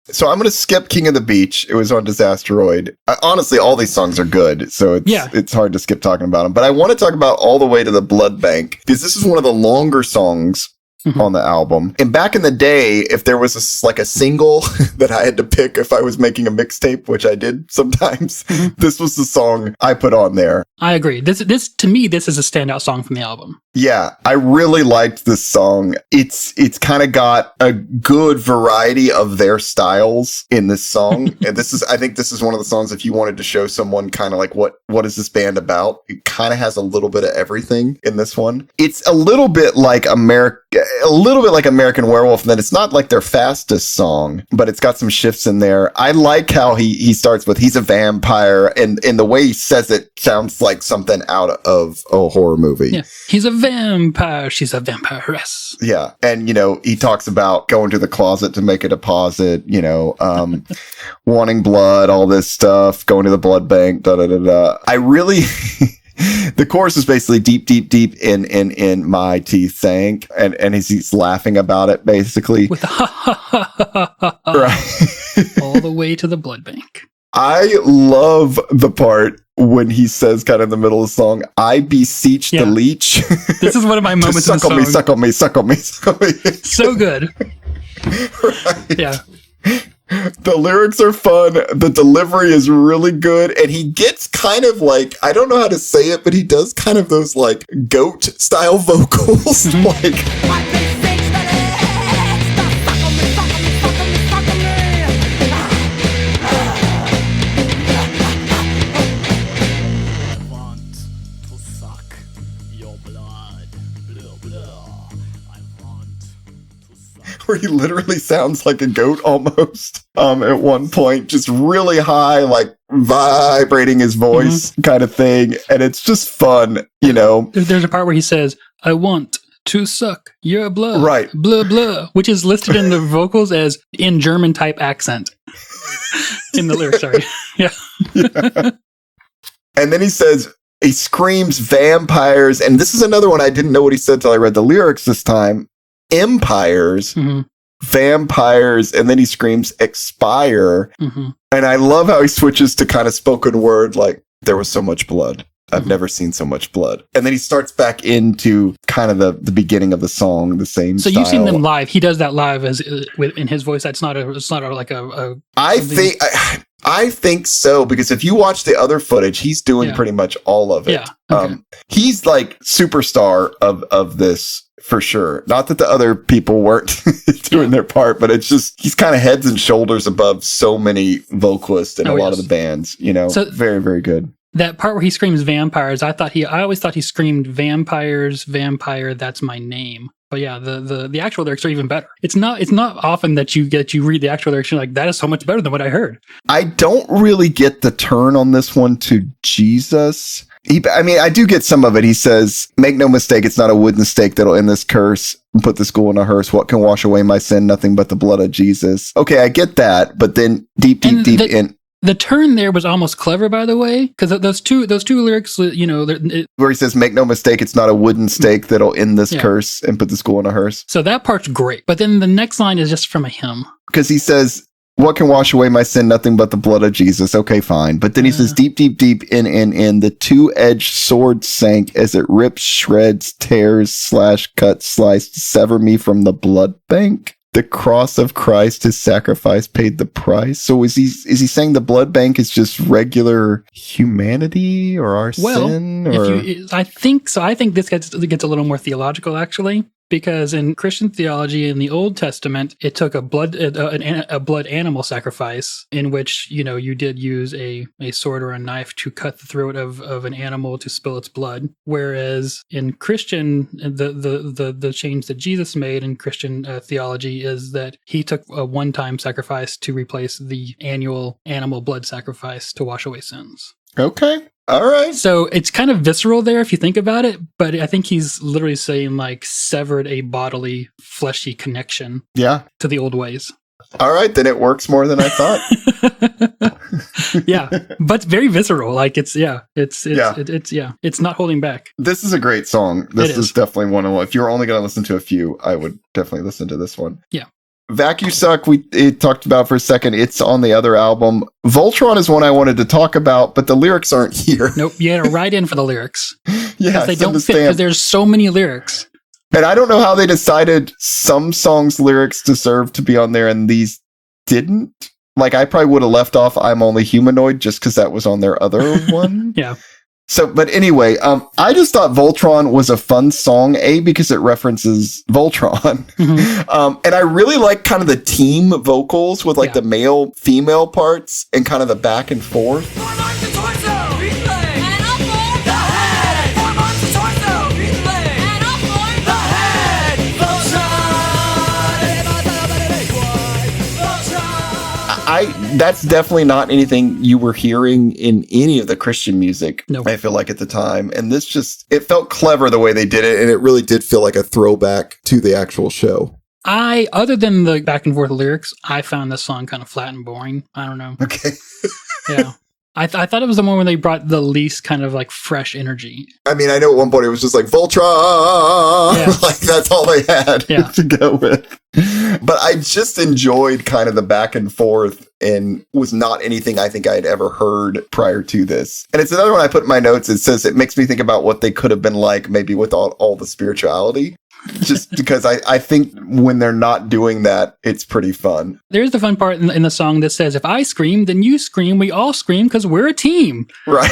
So I'm going to skip King of the Beach. It was on Disasteroid. Honestly, all these songs are good, so it's hard to skip talking about them. But I want to talk about All the Way to the Blood Bank, because this is one of the longer songs on the album. And back in the day, if there was a single that I had to pick if I was making a mixtape, which I did sometimes, this was the song I put on there. I agree. This to me, this is a standout song from the album. Yeah, I really liked this song. It's kind of got a good variety of their styles in this song. And I think this is one of the songs, if you wanted to show someone kind of like what is this band about, it kind of has a little bit of everything in this one. It's a little bit like American Werewolf, and then it's not like their fastest song, but it's got some shifts in there. I like how he starts with he's a vampire, and the way he says it sounds like something out of a horror movie. Yeah. He's a vampire. She's a vampiress. Yeah. And, you know, he talks about going to the closet to make a deposit, you know, wanting blood, all this stuff, going to the blood bank, I really... The chorus is basically deep, deep, deep in my teeth sank. And he's laughing about it, basically. With the right. All the way to the blood bank. I love the part when he says, kind of in the middle of the song, I beseech the leech. This is one of my moments in the song. Suckle me, suckle me, suckle me. So good. Right. Yeah. The lyrics are fun. The delivery is really good. And he gets kind of like, I don't know how to say it, but he does kind of those like goat style vocals. Like, where he literally sounds like a goat almost at one point, just really high, like vibrating his voice kind of thing. And it's just fun, you know. There's a part where he says, I want to suck your blood. Right. Blah, blah, which is listed in the vocals as in German type accent. In the lyrics, sorry. Yeah. And then he screams vampires. And this is another one I didn't know what he said till I read the lyrics this time. Empires, vampires, and then he screams expire. And I love how he switches to kind of spoken word, like, there was so much blood. I've never seen so much blood. And then he starts back into kind of the beginning of the song, the same style. So you've seen them live. He does that live in his voice. It's not like a I think so, because if you watch the other footage, he's doing pretty much all of it. Yeah. Okay. He's like superstar of this for sure. Not that the other people weren't doing their part, but it's just, he's kind of heads and shoulders above so many vocalists in a lot of the bands, you know, so very, very good. That part where he screams vampires, I always thought he screamed vampires, vampire, that's my name. But yeah, the actual lyrics are even better. It's not often that you read the actual lyrics and you're like, that is so much better than what I heard. I don't really get the turn on this one to Jesus. I do get some of it. He says, make no mistake, it's not a wooden stake that'll end this curse and put this ghoul in a hearse. What can wash away my sin? Nothing but the blood of Jesus. Okay, I get that. But then deep in. The turn there was almost clever, by the way, because those two lyrics, you know, where he says, make no mistake, it's not a wooden stake that'll end this curse and put the ghoul in a hearse. So that part's great. But then the next line is just from a hymn. Because he says, what can wash away my sin? Nothing but the blood of Jesus. Okay, fine. But then he says, deep in, the two-edged sword sank as it rips, shreds, tears, cuts, sliced, sever me from the blood bank. The cross of Christ, his sacrifice paid the price. So is he saying the blood bank is just regular humanity or our sin? Or? I think so. I think this gets a little more theological, actually. because in Christian theology in the Old Testament, it took a blood animal sacrifice in which, you did use a sword or a knife to cut the throat of an animal to spill its blood. Whereas in Christian, the change that Jesus made in Christian theology is that he took a one-time sacrifice to replace the annual animal blood sacrifice to wash away sins. Okay. All right. So it's kind of visceral there if you think about it, but I think he's literally saying like severed a bodily, fleshy connection to the old ways. All right, then it works more than I thought. Yeah, but very visceral. Like it's not holding back. This is a great song. This is definitely one of them. If you're only going to listen to a few, I would definitely listen to this one. Yeah. Vacuum Suck, we talked about for a second. It's on the other album. Voltron is one I wanted to talk about, but the lyrics aren't here. Nope, you had to write in for the lyrics. Yeah, they don't fit because there's so many lyrics. And I don't know how they decided some songs' lyrics deserve to be on there and these didn't. Like, I probably would have left off I'm Only Humanoid just because that was on their other one. Yeah. So, but anyway, I just thought Voltron was a fun song, because it references Voltron. Mm-hmm. And I really like kind of the team vocals with like the male, female parts and kind of the back and forth. That's definitely not anything you were hearing in any of the Christian music, I feel like, at the time. And this it felt clever the way they did it, and it really did feel like a throwback to the actual show. Other than the back and forth lyrics, I found this song kind of flat and boring. I don't know. Okay. Yeah. I thought it was the one where they brought the least kind of like fresh energy. I mean, I know at one point it was just like Voltron, like that's all they had to go with. But I just enjoyed kind of the back and forth and was not anything I think I had ever heard prior to this. And it's another one I put in my notes. It says it makes me think about what they could have been like maybe without all the spirituality. Just because I think when they're not doing that, it's pretty fun. There's the fun part in the song that says, if I scream, then you scream. We all scream because we're a team. Right.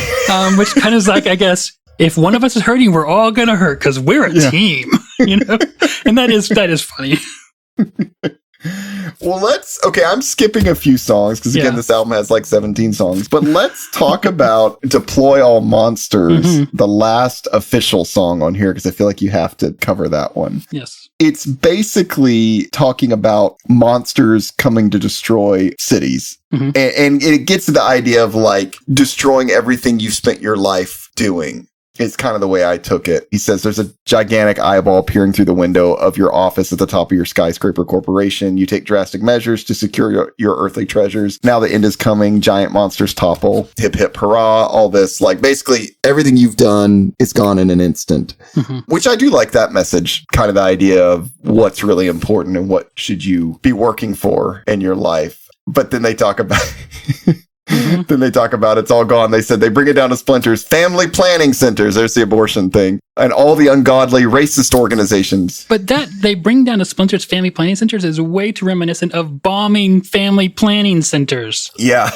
Which kind of is like, I guess, if one of us is hurting, we're all going to hurt because we're a team. And that is funny. Well, I'm skipping a few songs because, again, this album has like 17 songs. But let's talk about Deploy All Monsters, the last official song on here, because I feel like you have to cover that one. Yes. It's basically talking about monsters coming to destroy cities. Mm-hmm. And it gets to the idea of like destroying everything you've spent your life doing. It's kind of the way I took it. He says there's a gigantic eyeball peering through the window of your office at the top of your skyscraper corporation. You take drastic measures to secure your earthly treasures. Now the end is coming. Giant monsters topple. Hip, hip, hurrah. All this. Like, basically, everything you've done is gone in an instant. Mm-hmm. Which I do like that message. Kind of the idea of what's really important and what should you be working for in your life. But then they talk about... Mm-hmm. Then they talk about it's all gone. They said they bring it down to splinters. Family planning centers. There's the abortion thing. And all the ungodly racist organizations. But that they bring down to splinters family planning centers is way too reminiscent of bombing family planning centers. Yeah.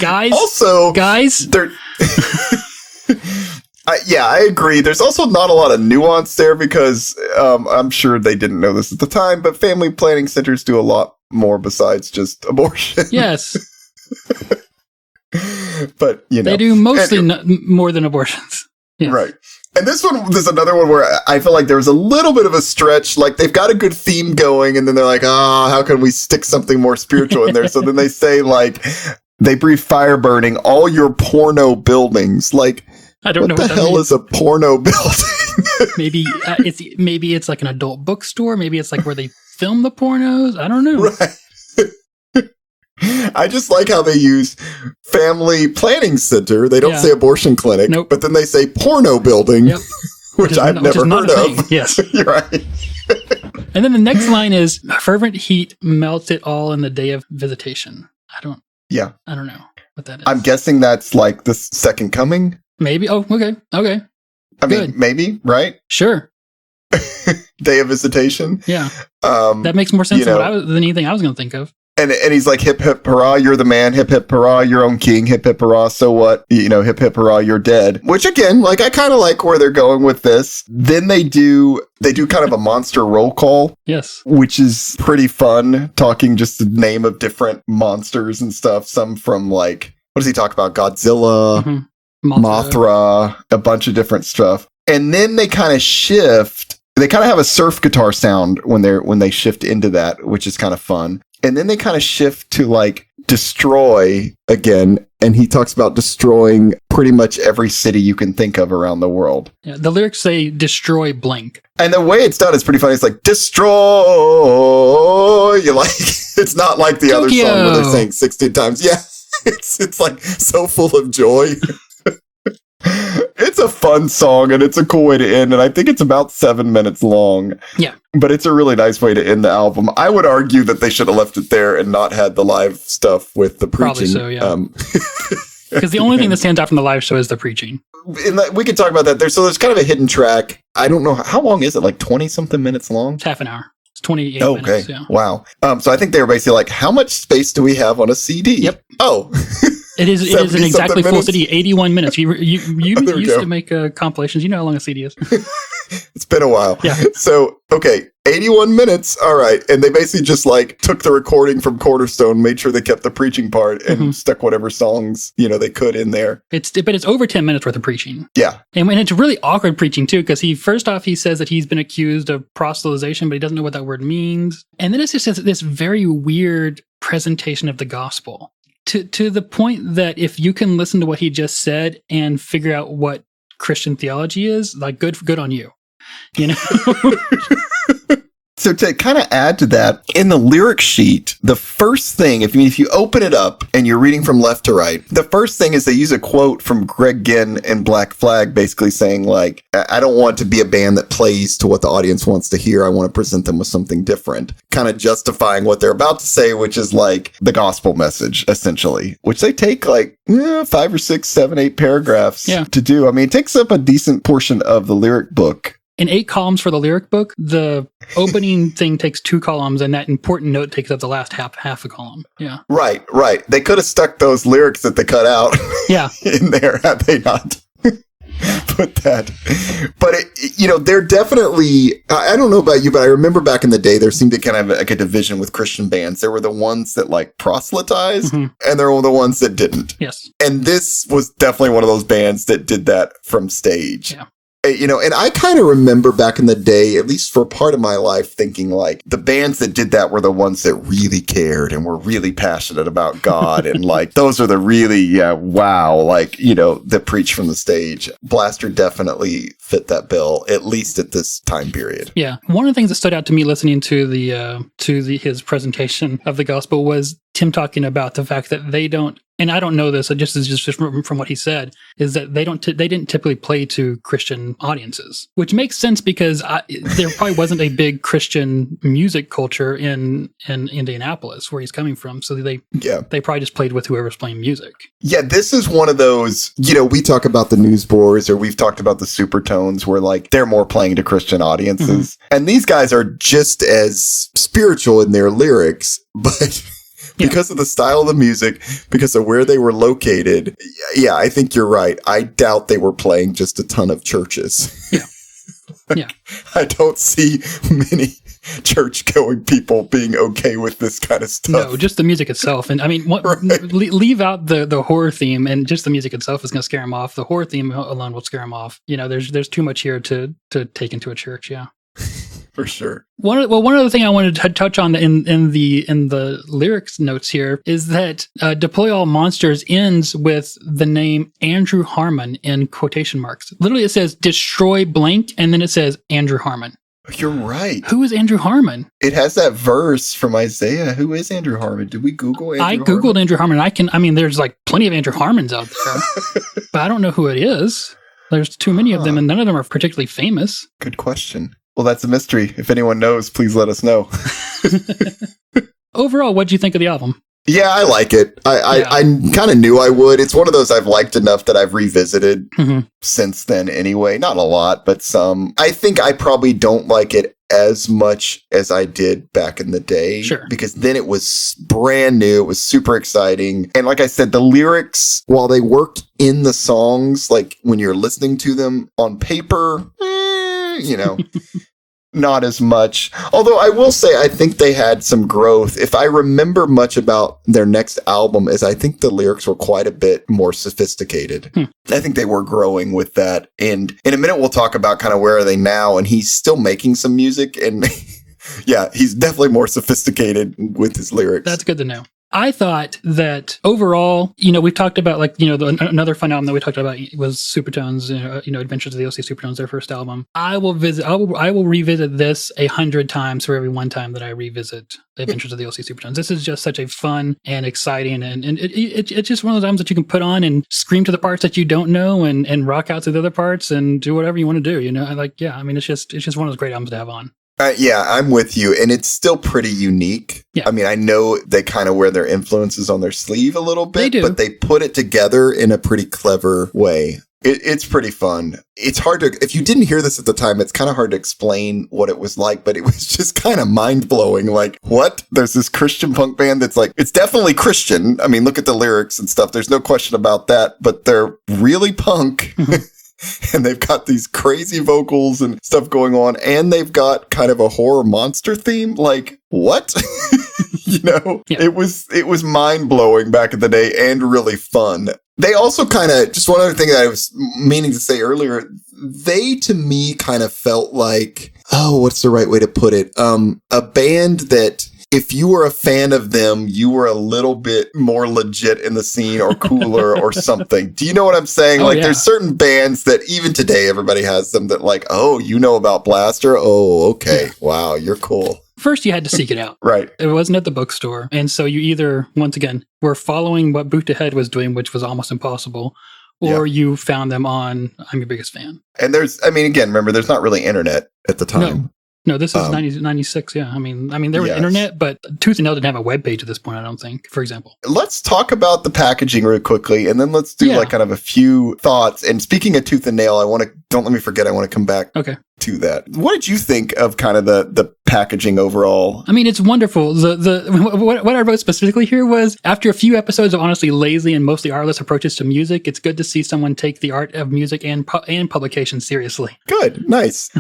Guys. They're... I agree. There's also not a lot of nuance there because I'm sure they didn't know this at the time, but family planning centers do a lot more besides just abortion. Yes. But they do mostly more than abortions. Yes. Right. And there's another one where I feel like there was a little bit of a stretch. Like they've got a good theme going and then they're like, how can we stick something more spiritual in there? So then they say like they breathe fire burning all your porno buildings. Like, I don't know what the hell is a porno building? maybe it's like an adult bookstore. Maybe it's like where they film the pornos. I don't know. Right. I just like how they use family planning center. They don't say abortion clinic, but then they say porno building, which I've never heard of. Yes. You're right. And then the next line is fervent heat melts it all in the day of visitation. I don't know what that is. I'm guessing that's like the second coming. Maybe. Oh, okay. I mean, maybe, right? Sure. Day of visitation. Yeah. That makes more sense than anything I was going to think of. And he's like, hip, hip, hurrah, you're the man. Hip, hip, hurrah, your own king. Hip, hip, hurrah, so what? You know, hip, hip, hurrah, you're dead. Which, again, like, I kind of like where they're going with this. Then they do kind of a monster roll call. Yes. Which is pretty fun, talking just the name of different monsters and stuff. Some from, like, what does he talk about? Godzilla, Mothra, a bunch of different stuff. And then they kind of shift. They kind of have a surf guitar sound when they shift into that, which is kind of fun. And then they kind of shift to like destroy again. And he talks about destroying pretty much every city you can think of around the world. Yeah, the lyrics say destroy blank. And the way it's done is pretty funny. It's like, destroy. You like, it's not like the other song where they're saying 16 times. Yeah, it's like so full of joy. It's a fun song and it's a cool way to end. And I think it's about 7 minutes long. Yeah. But it's a really nice way to end the album. I would argue that they should have left it there and not had the live stuff with the preaching. Probably so, yeah. Because the only thing that stands out from the live show is the preaching. We could talk about that. There's kind of a hidden track. I don't know. How long is it? Like 20-something minutes long? It's half an hour. It's 28 minutes. Okay. Yeah. Wow. So I think they were basically like, how much space do we have on a CD? Yep. Oh. It is an exactly full CD, 81 minutes. You used to make compilations. You know how long a CD is. It's been a while. Yeah. So, okay, 81 minutes. All right. And they basically just like took the recording from Cornerstone, made sure they kept the preaching part and stuck whatever songs, they could in there. But it's over 10 minutes worth of preaching. Yeah. And it's really awkward preaching too, because he says that he's been accused of proselytization, but he doesn't know what that word means. And then it's just this very weird presentation of the gospel. To the point that if you can listen to what he just said and figure out what Christian theology is, like good on you. So to kind of add to that, in the lyric sheet, the first thing, if you open it up and you're reading from left to right, the first thing is they use a quote from Greg Ginn in Black Flag, basically saying like, I don't want to be a band that plays to what the audience wants to hear. I want to present them with something different, kind of justifying what they're about to say, which is like the gospel message, essentially, which they take like 5 or 6, 7, 8 paragraphs to do. I mean, it takes up a decent portion of the lyric book. In 8 columns for the lyric book, the opening thing takes 2 columns, and that important note takes up the last half a column. Yeah. Right. They could have stuck those lyrics that they cut out in there had they not put that. But, they're definitely, I don't know about you, but I remember back in the day, there seemed to kind of like a division with Christian bands. There were the ones that like proselytized, and there were the ones that didn't. Yes. And this was definitely one of those bands that did that from stage. Yeah. And I kind of remember back in the day, at least for part of my life, thinking like the bands that did that were the ones that really cared and were really passionate about God. And like, those are the really, that preach from the stage. Blaster definitely fit that bill, at least at this time period. Yeah. One of the things that stood out to me listening to his presentation of the gospel was Tim talking about the fact that they don't, and I don't know this, just from what he said, is that they didn't typically play to Christian audiences, which makes sense because there probably wasn't a big Christian music culture in Indianapolis where he's coming from. So they probably just played with whoever's playing music. Yeah, this is one of those, we talk about the Newsboys or we've talked about the Supertones where like they're more playing to Christian audiences. And these guys are just as spiritual in their lyrics, but because of the style of the music, because of where they were located. Yeah, I think you're right. I doubt they were playing just a ton of churches. Yeah. I don't see many church-going people being okay with this kind of stuff. No, just the music itself. And I mean, leave out the horror theme, and just the music itself is going to scare them off. The horror theme alone will scare them off. There's too much here to take into a church. Yeah. For sure. One other thing I wanted to touch on in the lyrics notes here is that Deploy All Monsters ends with the name Andrew Harmon in quotation marks. Literally, it says destroy blank, and then it says Andrew Harmon. You're right. Who is Andrew Harmon? It has that verse from Isaiah. Who is Andrew Harmon? Did we Google Andrew Harmon? I Googled Andrew Harmon. There's like plenty of Andrew Harmons out there, but I don't know who it is. There's too many of them, and none of them are particularly famous. Good question. Well, that's a mystery. If anyone knows, please let us know. Overall, what do you think of the album? Yeah, I like it. I kind of knew I would. It's one of those I've liked enough that I've revisited since then anyway. Not a lot, but some. I think I probably don't like it as much as I did back in the day. Sure. Because then it was brand new. It was super exciting. And like I said, the lyrics, while they worked in the songs, like when you're listening to them on paper, not as much. Although I will say, I think they had some growth. If I remember much about their next album, is I think the lyrics were quite a bit more sophisticated. I think they were growing with that. And in a minute, we'll talk about kind of where are they now. And he's still making some music. And yeah, he's definitely more sophisticated with his lyrics. That's good to know. I thought that overall, we've talked about another fun album that we talked about was Supertones, Adventures of the OC Supertones, their first album. I will revisit this 100 times for every one time that I revisit Adventures of the OC Supertones. This is just such a fun and exciting, and it's just one of those albums that you can put on and scream to the parts that you don't know and rock out to the other parts and do whatever you want to do. It's just one of those great albums to have on. Yeah, I'm with you. And it's still pretty unique. Yeah. I mean, I know they kind of wear their influences on their sleeve a little bit, they do. But they put it together in a pretty clever way. It's pretty fun. It's hard to, if you didn't hear this at the time, it's kind of hard to explain what it was like, but it was just kind of mind blowing. Like, what? There's this Christian punk band that's like, it's definitely Christian. I mean, look at the lyrics and stuff. There's no question about that, but they're really punk. And they've got these crazy vocals and stuff going on. And they've got kind of a horror monster theme. Like, what? Yeah. It was mind blowing back in the day and really fun. They also kind of, just one other thing that I was meaning to say earlier, they to me kind of felt like, what's the right way to put it? A band that, if you were a fan of them, you were a little bit more legit in the scene or cooler or something. Do you know what I'm saying? There's certain bands that even today, everybody has them that like, about Blaster? Oh, okay. Yeah. Wow, you're cool. First, you had to seek it out. Right. It wasn't at the bookstore. And so you either, once again, were following what Boot to Head was doing, which was almost impossible, or you found them on I'm Your Biggest Fan. And remember, there's not really internet at the time. No, this is 96, yeah. I mean, there was internet, but Tooth and Nail didn't have a web page at this point, I don't think, for example. Let's talk about the packaging real quickly, and then let's do kind of a few thoughts. And speaking of Tooth and Nail, don't let me forget, I want to come back to that. What did you think of kind of the packaging overall? I mean, it's wonderful. What I wrote specifically here was, after a few episodes of honestly lazy and mostly artless approaches to music, it's good to see someone take the art of music and publication seriously. Good. Nice.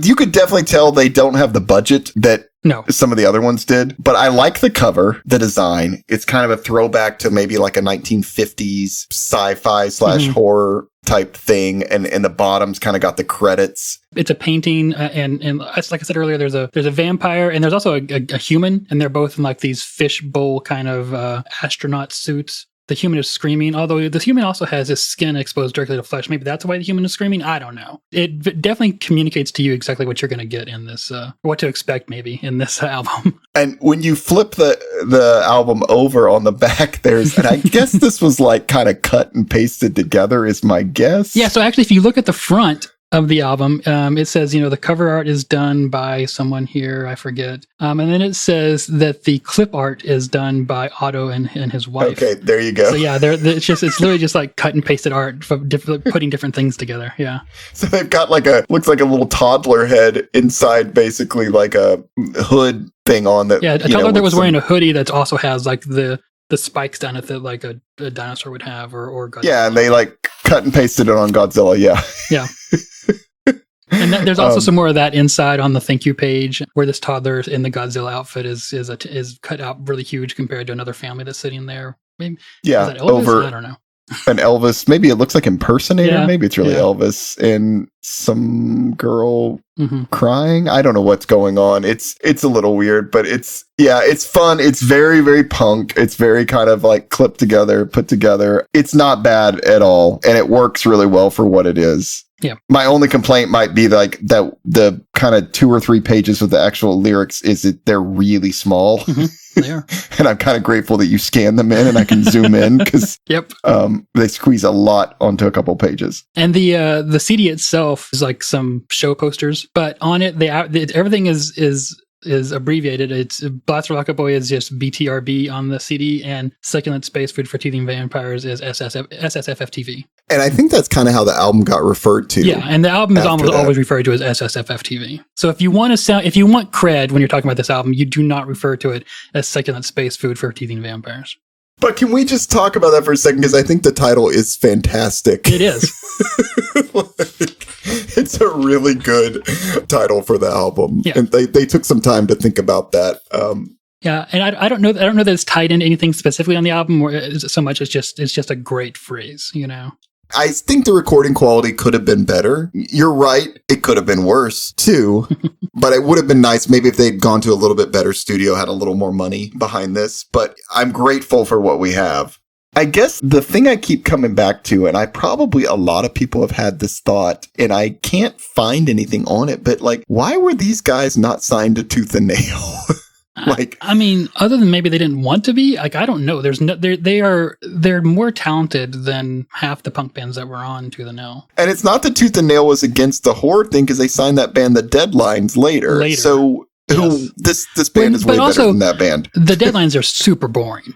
You could definitely tell they don't have the budget that some of the other ones did, but I like the cover, the design. It's kind of a throwback to maybe like a 1950s sci-fi / horror type thing, and the bottom's kind of got the credits. It's a painting, and like I said earlier, there's a vampire, and there's also a human, and they're both in like these fishbowl kind of astronaut suits. The human is screaming, although the human also has his skin exposed directly to flesh. Maybe that's why the human is screaming. I don't know. It definitely communicates to you exactly what you're going to get in this, what to expect maybe in this album. And when you flip the album over on the back, and I guess this was like kind of cut and pasted together is my guess. Yeah, so actually if you look at the front of the album, it says, the cover art is done by someone here, I forget. And then it says that the clip art is done by Otto and his wife. Okay, there you go. So yeah, it's literally just like cut and pasted art for putting different things together. Yeah. So they've got looks like a little toddler head inside, basically like a hood thing on that. Yeah, a toddler that was wearing a hoodie that also has like the spikes down it that like a dinosaur would have or Godzilla. Yeah, and they cut and pasted it on Godzilla. Yeah. Yeah. And there's also some more of that inside on the thank you page, where this toddler in the Godzilla outfit is cut out really huge compared to another family that's sitting there. Maybe, yeah, is that Elvis? I don't know. An Elvis, maybe it looks like impersonator. Yeah, maybe it's really Elvis and some girl crying. I don't know what's going on. It's a little weird, but it's fun. It's very, very punk. It's very kind of like clipped together, put together. It's not bad at all, and it works really well for what it is. Yeah. My only complaint might be that the kind of 2 or 3 pages with the actual lyrics is that they're really small. Mm-hmm. They are. And I'm kind of grateful that you scan them in and I can zoom in because they squeeze a lot onto a couple pages. And the CD itself is like some show posters, but on it everything is is abbreviated. It's Blaster Rocketboy is just BTRB on the CD, and Succulent Space Food for Teething Vampires is SSFFTV. And I think that's kind of how the album got referred to. Yeah, and the album is almost always referred to as SSFFTV. So if you want cred when you're talking about this album, you do not refer to it as Succulent Space Food for Teething Vampires. But can we just talk about that for a second? Because I think the title is fantastic. It is. It's a really good title for the album. Yeah. And they took some time to think about that. Yeah, and I don't know that it's tied into anything specifically on the album, or so much it's just a great phrase, you know. I think the recording quality could have been better. You're right. It could have been worse too, but it would have been nice maybe if they'd gone to a little bit better studio, had a little more money behind this, but I'm grateful for what we have. I guess the thing I keep coming back to, and a lot of people have had this thought, and I can't find anything on it, but like, why were these guys not signed to Tooth and Nail? Like, I mean, other than maybe they didn't want to be, like, I don't know. They're more talented than half the punk bands that were on Tooth and Nail. And it's not that Tooth and Nail was against the horror thing, because they signed that band The Deadlines later. So this band is way better than that band. The Deadlines are super boring.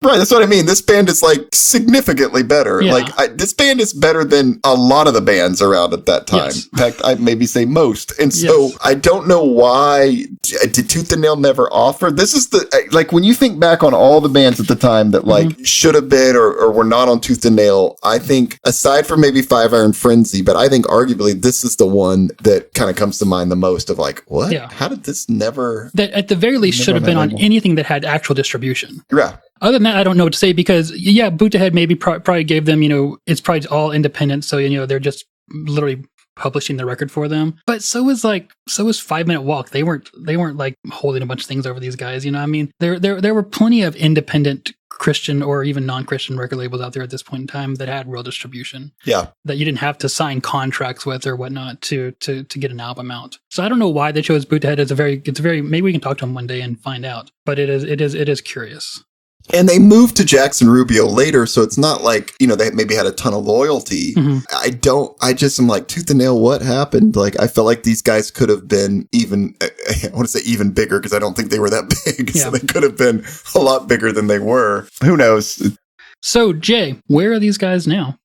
Right, that's what I mean. This band is like significantly better. Yeah. Like this band is better than a lot of the bands around at that time. Yes. In fact, I'd maybe say most. And so I don't know why did Tooth and Nail never offer. This is like when you think back on all the bands at the time that like should have been or were not on Tooth and Nail. I think aside from maybe Five Iron Frenzy, but I think arguably this is the one that kind of comes to mind the most of like, what? Yeah. How did this never? That at the very least should have been on anything that had actual distribution. Yeah. Other than that, I don't know what to say because, Boot to Head maybe probably gave them, it's probably all independent. So, they're just literally publishing the record for them. But so was 5 Minute Walk. They weren't like holding a bunch of things over these guys. I mean, there were plenty of independent Christian or even non-Christian record labels out there at this point in time that had real distribution. Yeah. That you didn't have to sign contracts with or whatnot to get an album out. So I don't know why they chose Boot to Head. It's very, maybe we can talk to them one day and find out. But it is curious. And they moved to Jackson Rubio later, so it's not like, they maybe had a ton of loyalty. I just am like, Tooth and Nail, what happened? Like, I felt like these guys could have been even, I want to say even bigger, because I don't think they were that big. Yeah. So they could have been a lot bigger than they were. Who knows? So, Jay, where are these guys now?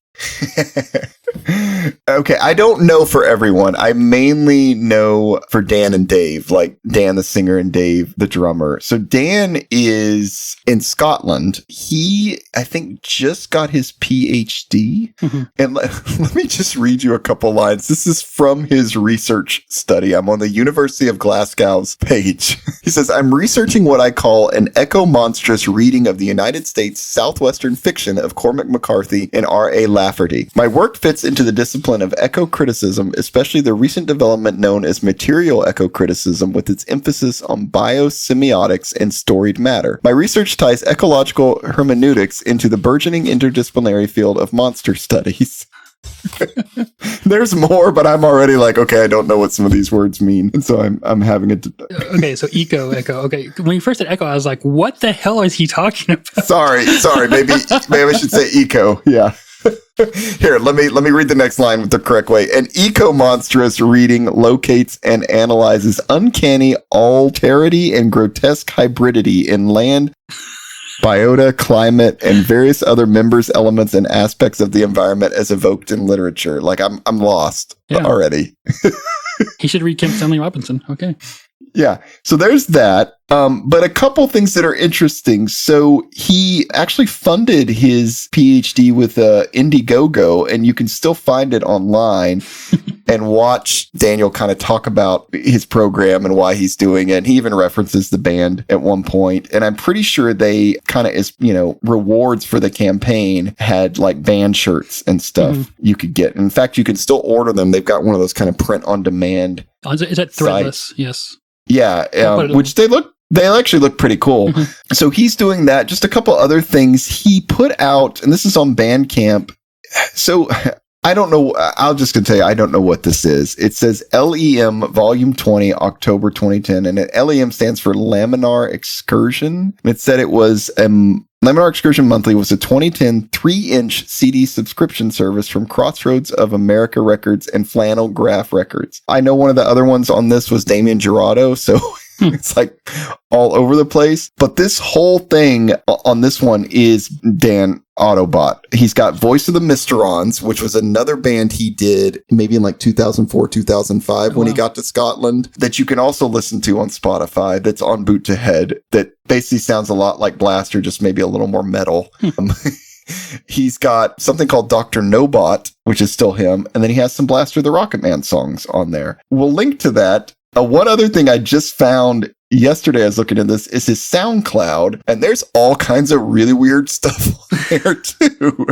Okay, I don't know for everyone. I mainly know for Dan and Dave, like Dan the singer and Dave the drummer. So Dan is in Scotland. He, I think, just got his PhD. And let me just read you a couple lines. This is from his research study. I'm on the University of Glasgow's page. He says, I'm researching what I call an echo-monstrous reading of the United States Southwestern fiction of Cormac McCarthy and R.A. Lafferty. My work fits into the discipline of echo criticism, especially the recent development known as material echo criticism, with its emphasis on biosemiotics and storied matter. My research ties ecological hermeneutics into the burgeoning interdisciplinary field of monster studies. There's more, but I'm already like, okay, I don't know what some of these words mean, and so I'm having it. Okay, so echo. Okay, when you first said echo, I was like, what the hell is he talking about? Sorry. Maybe I should say eco. Yeah. Here, let me read the next line with the correct way. An eco-monstrous reading locates and analyzes uncanny alterity and grotesque hybridity in land, biota, climate, and various other members, elements, and aspects of the environment as evoked in literature. Like, I'm lost already. He should read Kim Stanley Robinson. Okay. Yeah. So there's that. But a couple things that are interesting. So he actually funded his PhD with Indiegogo, and you can still find it online and watch Daniel kind of talk about his program and why he's doing it. And he even references the band at one point. And I'm pretty sure they kind of, as rewards for the campaign, had like band shirts and stuff you could get. In fact, you can still order them. They've got one of those kind of print on demand. Is that threadless? Yes. Yeah, which they actually look pretty cool. So he's doing that. Just a couple other things he put out, and this is on Bandcamp. So I don't know. I'll just tell you, I don't know what this is. It says LEM Volume 20, October 2010, and LEM stands for Laminar Excursion. And it said it was Laminar Excursion Monthly was a 2010 3-inch CD subscription service from Crossroads of America Records and Flannel Graph Records. I know one of the other ones on this was Damien Gerardo, so It's like all over the place. But this whole thing on this one is Dan Autobot. He's got Voice of the Mysterons, which was another band he did maybe in like 2004, 2005 when he got to Scotland, that you can also listen to on Spotify, that's on Boot to Head, that basically sounds a lot like Blaster, just maybe a little more metal. He's got something called Dr. Nobot, which is still him. And then he has some Blaster the Rocket Man songs on there. We'll link to that. One other thing I just found yesterday, I was looking at this, is his SoundCloud. And there's all kinds of really weird stuff on there too.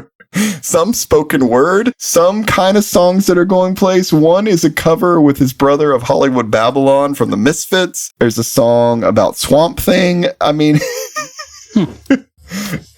Some spoken word, some kind of songs that are going place. One is a cover with his brother of Hollywood Babylon from the Misfits. There's a song about Swamp Thing. I mean...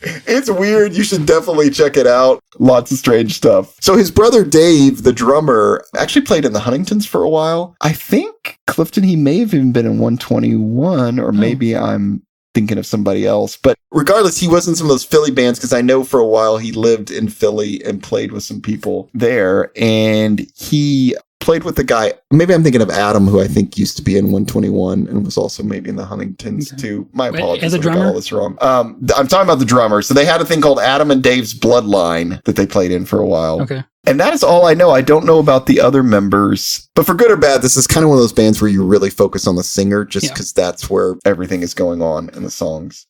It's weird. You should definitely check it out. Lots of strange stuff. So his brother Dave, the drummer, actually played in the Huntingtons for a while. I think Clifton, he may have even been in 121, or maybe I'm thinking of somebody else. But regardless, he was in some of those Philly bands, because I know for a while he lived in Philly and played with some people there. And he played with the guy, maybe I'm thinking of Adam, who I think used to be in 121 and was also maybe in the Huntingtons too. My apologies. As a drummer? I got all this wrong. I'm talking about the drummer. So they had a thing called Adam and Dave's Bloodline that they played in for a while. Okay. And that is all I know. I don't know about the other members. But for good or bad, this is kind of one of those bands where you really focus on the singer, just because that's where everything is going on in the songs.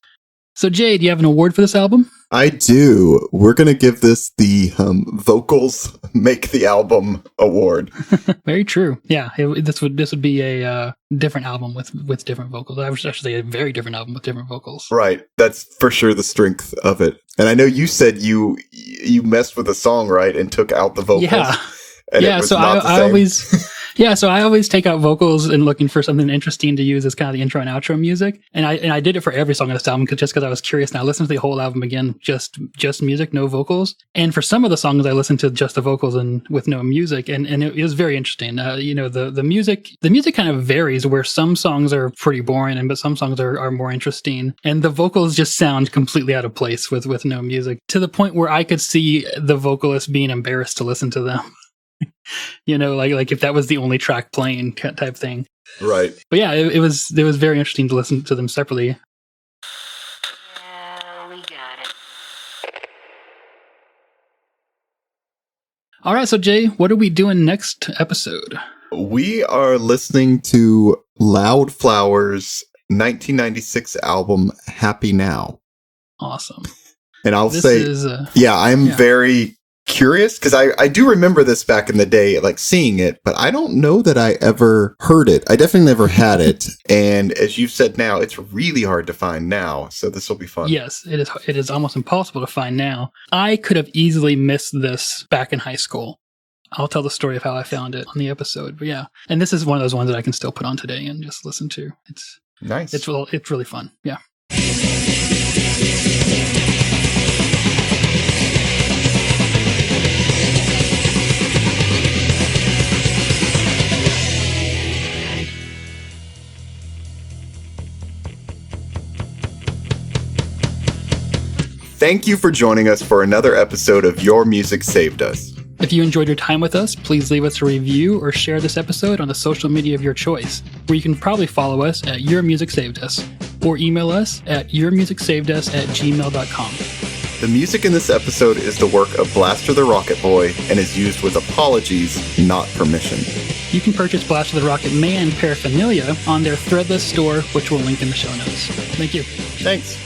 So, Jay, do you have an award for this album? I do. We're going to give this the Vocals Make the Album Award. Very true. Yeah, this would be a different album with different vocals. I was actually a very different album with different vocals. Right. That's for sure the strength of it. And I know you said you messed with a song, right, and took out the vocals. Yeah. And yeah, so I always take out vocals and looking for something interesting to use as kind of the intro and outro music. And I did it for every song on this album just because I was curious. And I listened to the whole album again, just music, no vocals. And for some of the songs, I listened to just the vocals and with no music. And it was very interesting. The music kind of varies, where some songs are pretty boring, but some songs are more interesting. And the vocals just sound completely out of place with no music, to the point where I could see the vocalist being embarrassed to listen to them. Like if that was the only track playing type thing. Right. But yeah, it was very interesting to listen to them separately. We got it. All right, so Jay, what are we doing next episode? We are listening to Loudflower's 1996 album, Happy Now. Awesome. And I'm very curious, because I do remember this back in the day, like seeing it, but I don't know that I ever heard it. I definitely never had it. And as you've said now, it's really hard to find now. So this will be fun. Yes, it is almost impossible to find now. I could have easily missed this back in high school. I'll tell the story of how I found it on the episode. But yeah, and this is one of those ones that I can still put on today and just listen to. It's nice. It's really fun. Yeah. Thank you for joining us for another episode of Your Music Saved Us. If you enjoyed your time with us, please leave us a review or share this episode on the social media of your choice, where you can probably follow us at Your Music Saved Us, or email us at yourmusicsavedus@gmail.com. The music in this episode is the work of Blaster the Rocket Boy and is used with apologies, not permission. You can purchase Blaster the Rocket Man paraphernalia on their Threadless store, which we'll link in the show notes. Thank you. Thanks.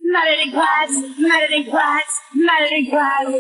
Melody class, melody class, melody class.